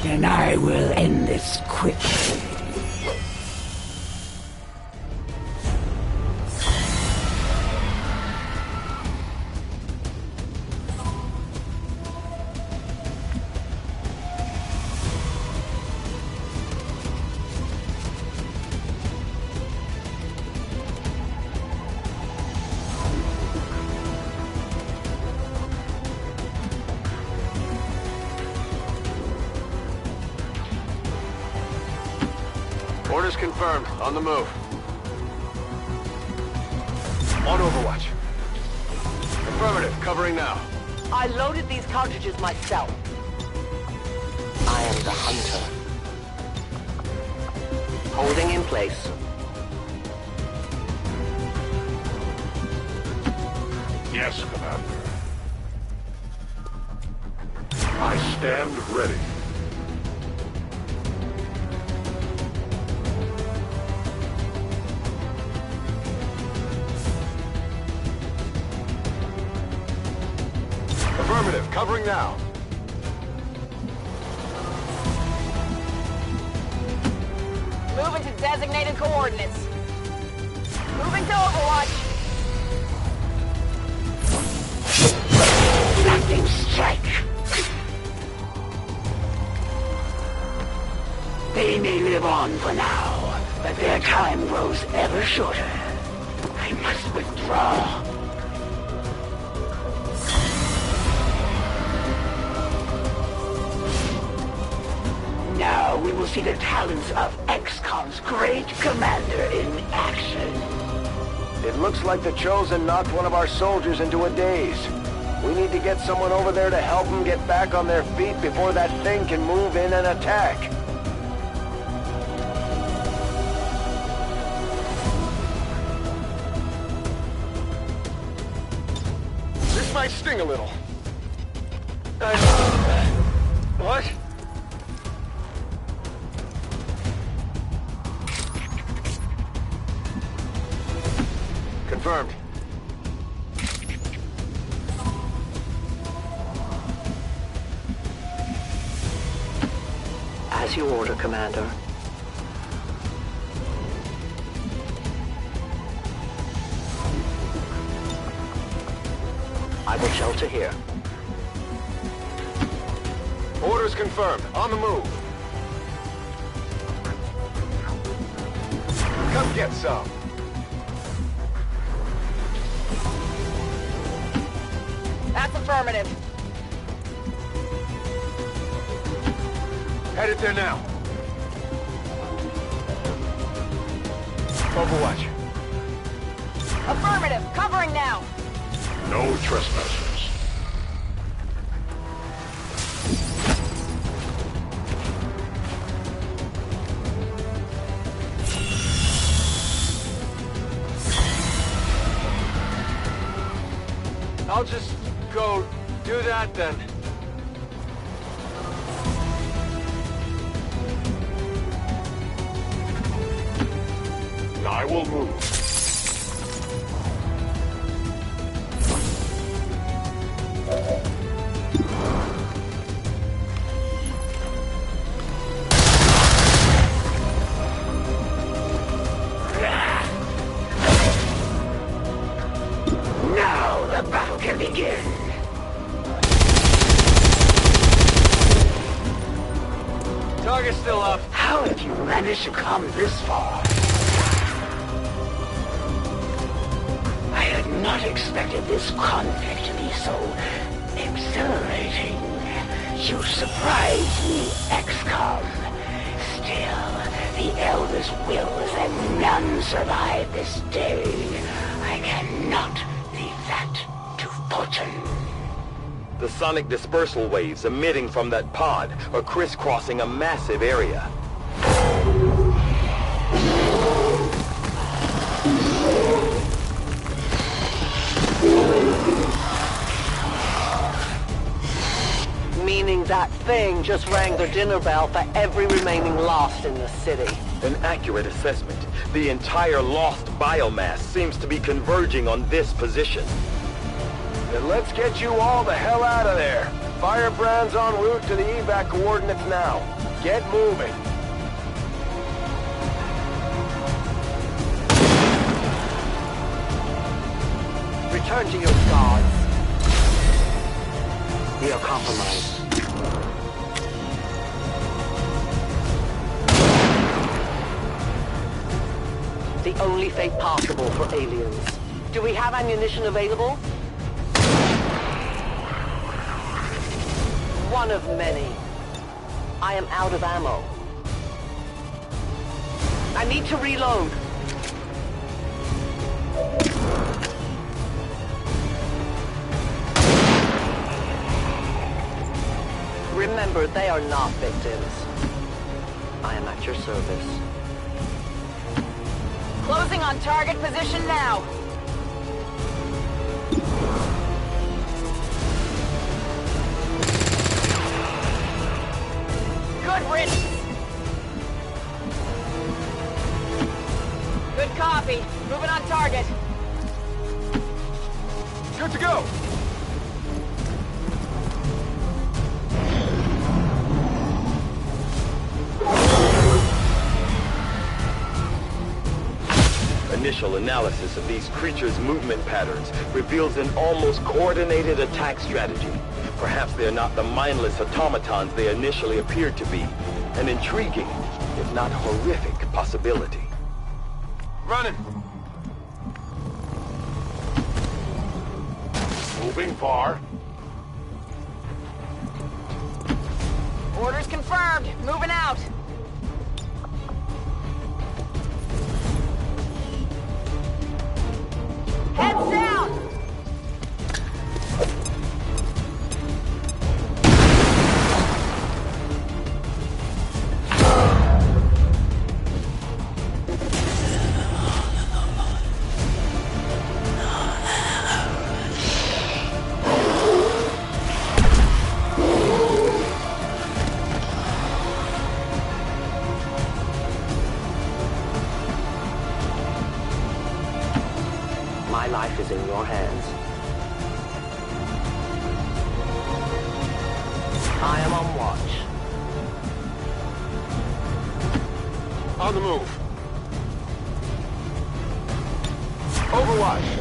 And I will end this quickly. Orders confirmed. On the move. On Overwatch. Affirmative. Covering now. I loaded these cartridges myself. I am the hunter. Holding in place. Yes, Commander. I stand ready. Affirmative. Covering now. Moving to designated coordinates. Moving to Overwatch. live on for now, but their time grows ever shorter. I must withdraw. Now we will see the talents of XCOM's great commander in action. It looks like the Chosen knocked one of our soldiers into a daze. We need to get someone over there to help them get back on their feet before that thing can move in and attack. This might sting a little. What? Confirmed. As you order, Commander. I will shelter here. Orders confirmed. On the move. Come get some. That's affirmative. Headed there now. Overwatch. Affirmative. Covering now. No trespassers. I'll just go do that then. I will move. Now the battle can begin. Target's still up. How have you managed to come this far? I had not expected this conflict to be so exhilarating. You surprised me, XCOM. Still, the Elder's will is that none survive this day. I cannot leave that to fortune. The sonic dispersal waves emitting from that pod are crisscrossing a massive area. Meaning that thing just rang the dinner bell for every remaining Lost in the city. An accurate assessment. The entire Lost biomass seems to be converging on this position. Then let's get you all the hell out of there. Firebrand's en route to the evac coordinates now. Get moving. Return to your gods. We are compromised. The only fate possible for aliens. Do we have ammunition available? One of many. I am out of ammo. I need to reload. Remember, they are not victims. I am at your service. Closing on target position now. Good riddance. Good copy. Moving on target. Good to go. Initial analysis of these creatures' movement patterns reveals an almost coordinated attack strategy. Perhaps they are not the mindless automatons they initially appeared to be. An intriguing, if if not horrific, possibility. Running. Moving far. Orders confirmed. Moving out. Heads down! My life is in your hands. I am on watch. On the move. Overwatch.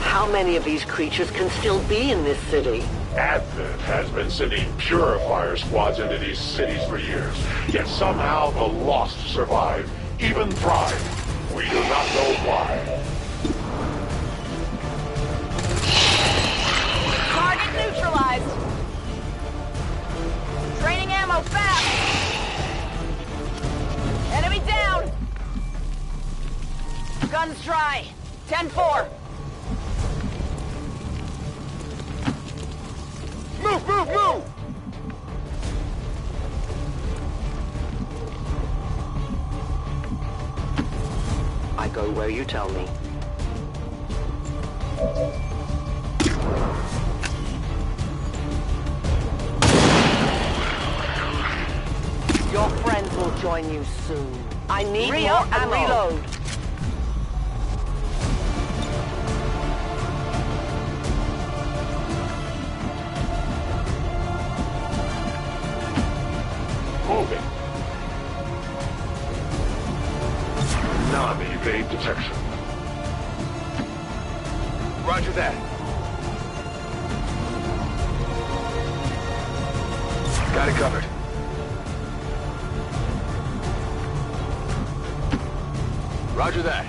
How many of these creatures can still be in this city? Advent has been sending purifier squads into these cities for years, yet somehow the lost survive, even thrive. We do not know why. Target neutralized. Training ammo fast. Enemy down. Guns dry. 10-4. Move, move, move! I go where you tell me. Your friends will join you soon. I need more and reload. Moving. Non-evade detection. Roger that. Got it covered. Roger that.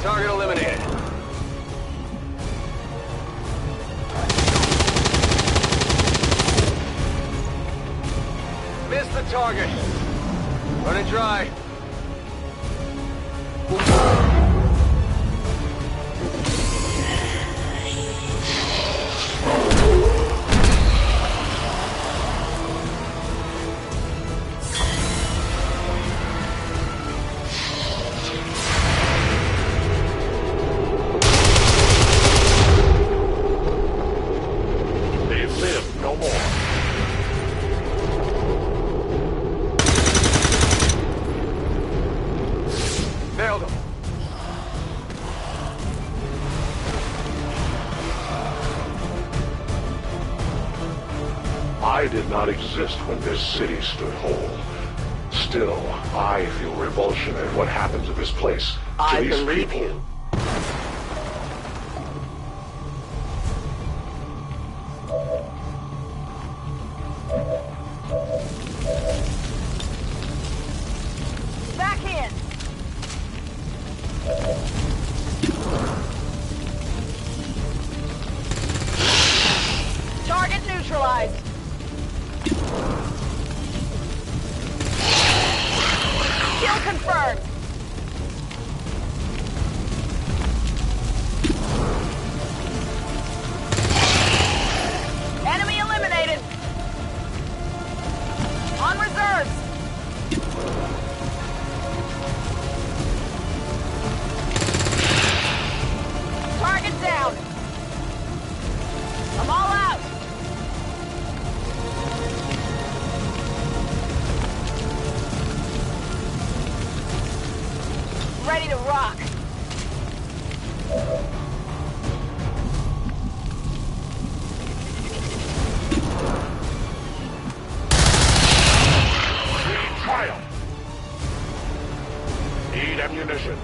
Target eliminated. Missed the target. Running dry. Nailed him. I did not exist when this city stood whole. Still, I feel revulsion at what happened to this place, to these people. Back in. Target neutralized. Kill confirmed. ammunition.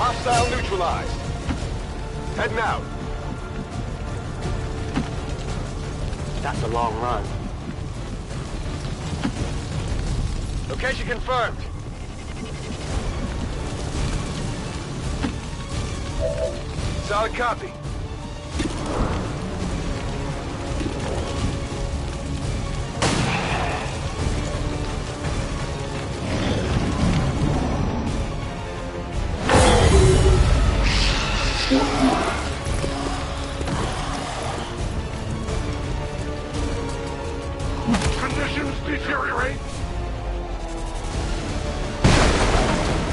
Hostile neutralized. Heading out. That's a long run. Location confirmed. Solid copy. Conditions deteriorate.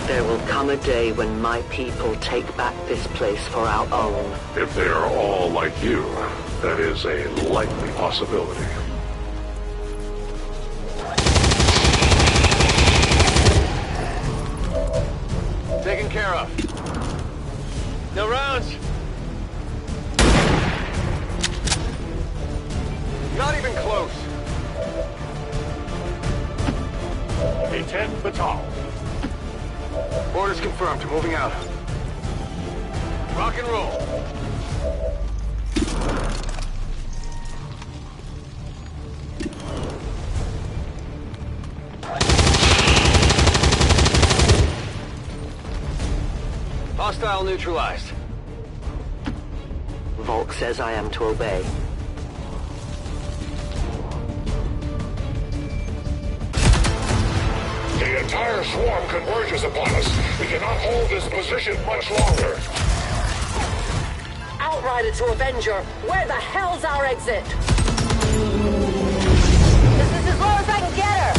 There will come a day when my people take back this place for our own. If they are all like you, that is a likely possibility. Taken care of. No rounds. Not even close. A-10 Batal. Orders confirmed. Moving out. Rock and roll. Hostile neutralized. Volk says I am to obey. The entire swarm converges upon us. We cannot hold this position much longer. Outrider to Avenger, where the hell's our exit? This is as low as I can get her!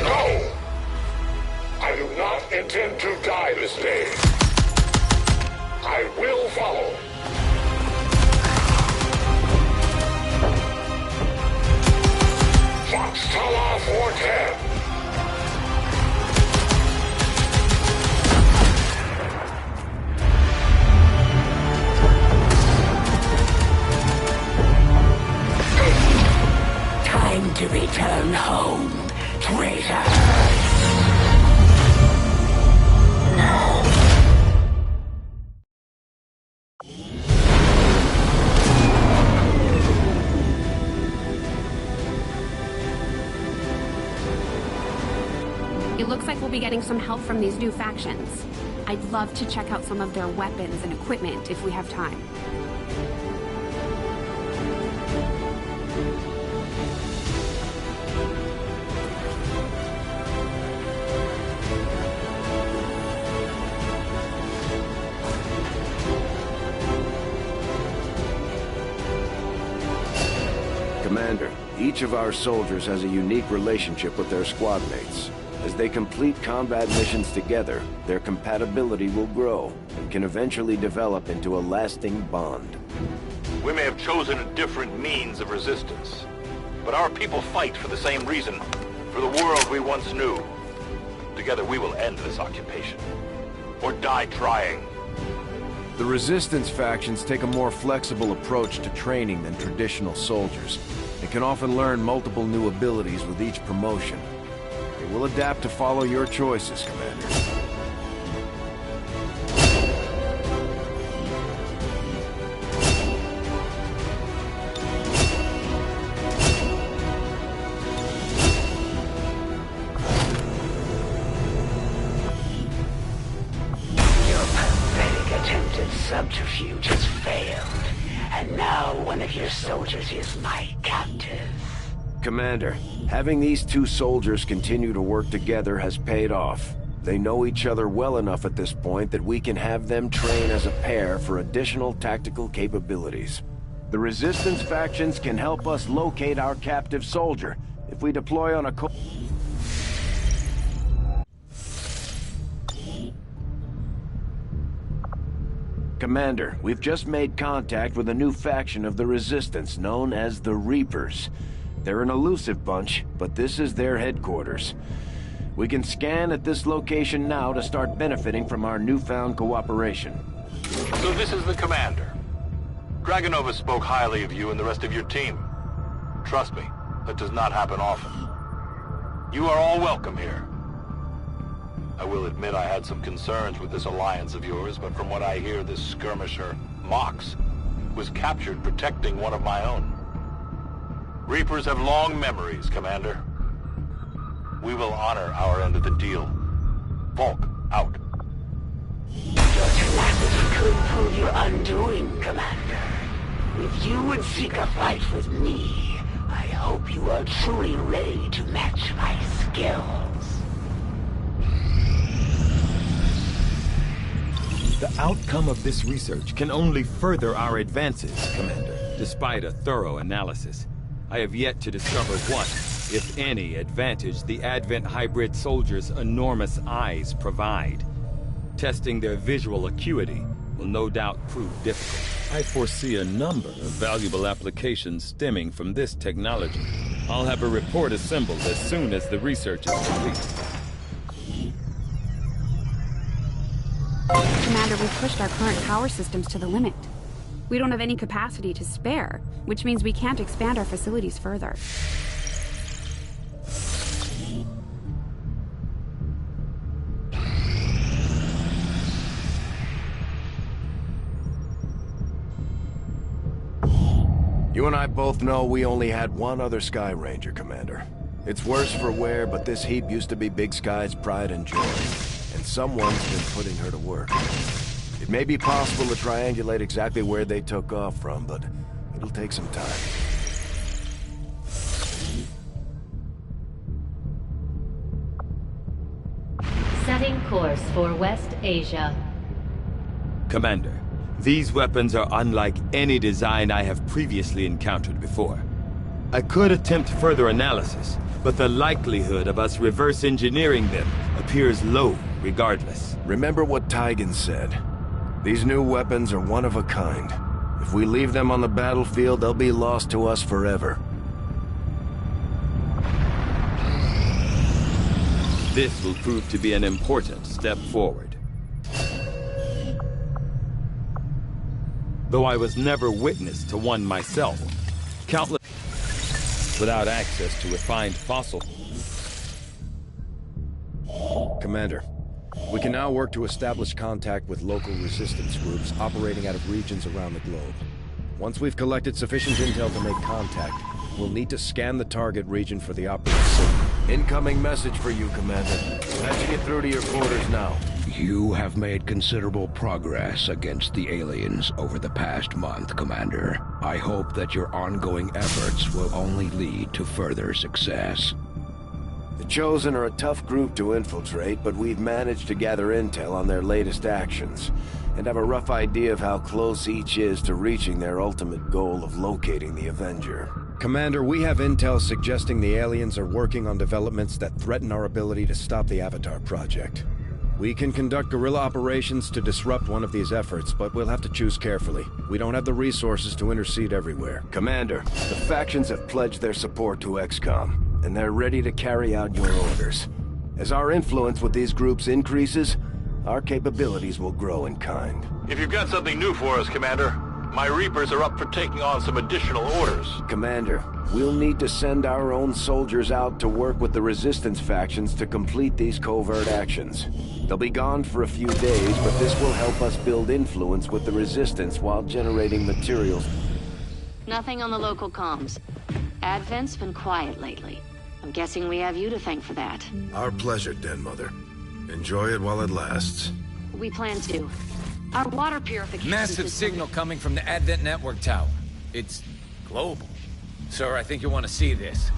No! I do not intend to die this day. I will follow. Fox Tala 410. Time to return home, traitor. It looks like we'll be getting some help from these new factions. I'd love to check out some of their weapons and equipment if we have time. Commander, each of our soldiers has a unique relationship with their squad mates. As they complete combat missions together, their compatibility will grow and can eventually develop into a lasting bond. We may have chosen a different means of resistance, but our people fight for the same reason, for the world we once knew. Together we will end this occupation, or die trying. The Resistance factions take a more flexible approach to training than traditional soldiers. They can often learn multiple new abilities with each promotion. They will adapt to follow your choices, Commander. Your pathetic attempt at subterfuge has failed, and now one of your soldiers is my captive. Commander, having these two soldiers continue to work together has paid off. They know each other well enough at this point that we can have them train as a pair for additional tactical capabilities. The Resistance factions can help us locate our captive soldier if we deploy on a Commander, we've just made contact with a new faction of the Resistance known as the Reapers. They're an elusive bunch, but this is their headquarters. We can scan at this location now to start benefiting from our newfound cooperation. So this is the commander. Dragonova spoke highly of you and the rest of your team. Trust me, that does not happen often. You are all welcome here. I will admit I had some concerns with this alliance of yours, but from what I hear, this skirmisher, Mox, was captured protecting one of my own. Reapers have long memories, Commander. We will honor our end of the deal. Volk, out. Your tenacity could prove your undoing, Commander. If you would seek a fight with me, I hope you are truly ready to match my skills. The outcome of this research can only further our advances, Commander. Despite a thorough analysis, I have yet to discover what, if any, advantage the Advent hybrid soldiers' enormous eyes provide. Testing their visual acuity will no doubt prove difficult. I foresee a number of valuable applications stemming from this technology. I'll have a report assembled as soon as the research is complete. Commander, we've pushed our current power systems to the limit. We don't have any capacity to spare, which means we can't expand our facilities further. You and I both know we only had one other Sky Ranger, Commander. It's worse for wear, but this heap used to be Big Sky's pride and joy, and someone's been putting her to work. It may be possible to triangulate exactly where they took off from, but it'll take some time. Setting course for West Asia. Commander, these weapons are unlike any design I have previously encountered before. I could attempt further analysis, but the likelihood of us reverse engineering them appears low regardless. Remember what Tigan said. These new weapons are one of a kind. If we leave them on the battlefield, they'll be lost to us forever. This will prove to be an important step forward. Though I was never witness to one myself, countless without access to refined fossil. Commander, we can now work to establish contact with local resistance groups operating out of regions around the globe. Once we've collected sufficient intel to make contact, we'll need to scan the target region for the operative signal. Incoming message for you, Commander. Patching it through to your quarters now. You have made considerable progress against the aliens over the past month, Commander. I hope that your ongoing efforts will only lead to further success. The Chosen are a tough group to infiltrate, but we've managed to gather intel on their latest actions, and have a rough idea of how close each is to reaching their ultimate goal of locating the Avenger. Commander, we have intel suggesting the aliens are working on developments that threaten our ability to stop the Avatar project. We can conduct guerrilla operations to disrupt one of these efforts, but we'll have to choose carefully. We don't have the resources to intercede everywhere. Commander, the factions have pledged their support to XCOM, and they're ready to carry out your orders. As our influence with these groups increases, our capabilities will grow in kind. If you've got something new for us, Commander, my Reapers are up for taking on some additional orders. Commander, we'll need to send our own soldiers out to work with the Resistance factions to complete these covert actions. They'll be gone for a few days, but this will help us build influence with the Resistance while generating materials. Nothing on the local comms. Advent's been quiet lately. I'm guessing we have you to thank for that. Our pleasure, Den Mother. Enjoy it while it lasts. We plan to. Our water purification Massive system... signal coming from the Advent Network Tower. It's global. Sir, I think you'll want to see this.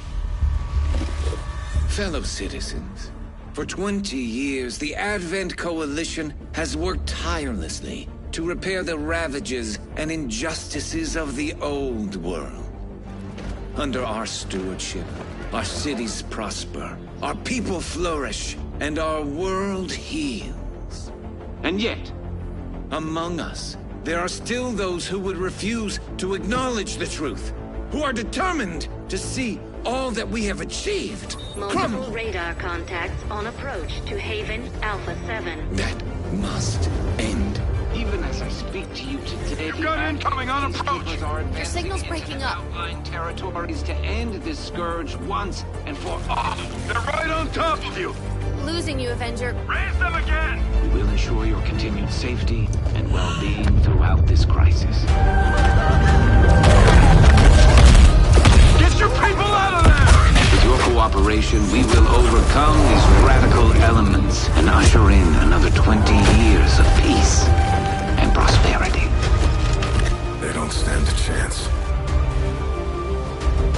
Fellow citizens, for 20 years, the Advent Coalition has worked tirelessly to repair the ravages and injustices of the old world. Under our stewardship, our cities prosper, our people flourish, and our world heals. And yet, among us, there are still those who would refuse to acknowledge the truth, who are determined to see all that we have achieved Multiple radar contacts on approach to Haven Alpha 7. That must end. Even as I speak to you today, You've got incoming on approach! Your signal's breaking up. outlying territories to end this scourge once and for all. They're right on top of you! Losing you, Avenger. Raise them again! We will ensure your continued safety and well-being throughout this crisis. Get your people out of there! With your cooperation, we will overcome these radical elements and usher in another 20 years of peace and prosperity. They don't stand a chance.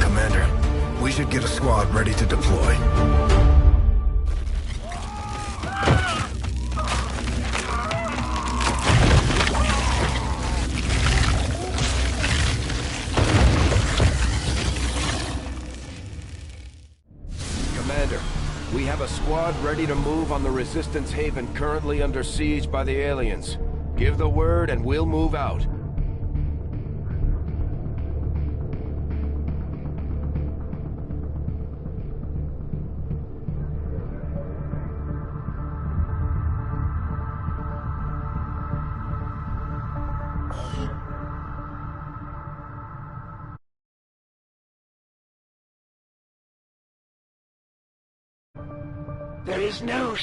Commander, we should get a squad ready to deploy. We have a squad ready to move on the Resistance Haven currently under siege by the aliens. Give the word and we'll move out. There is no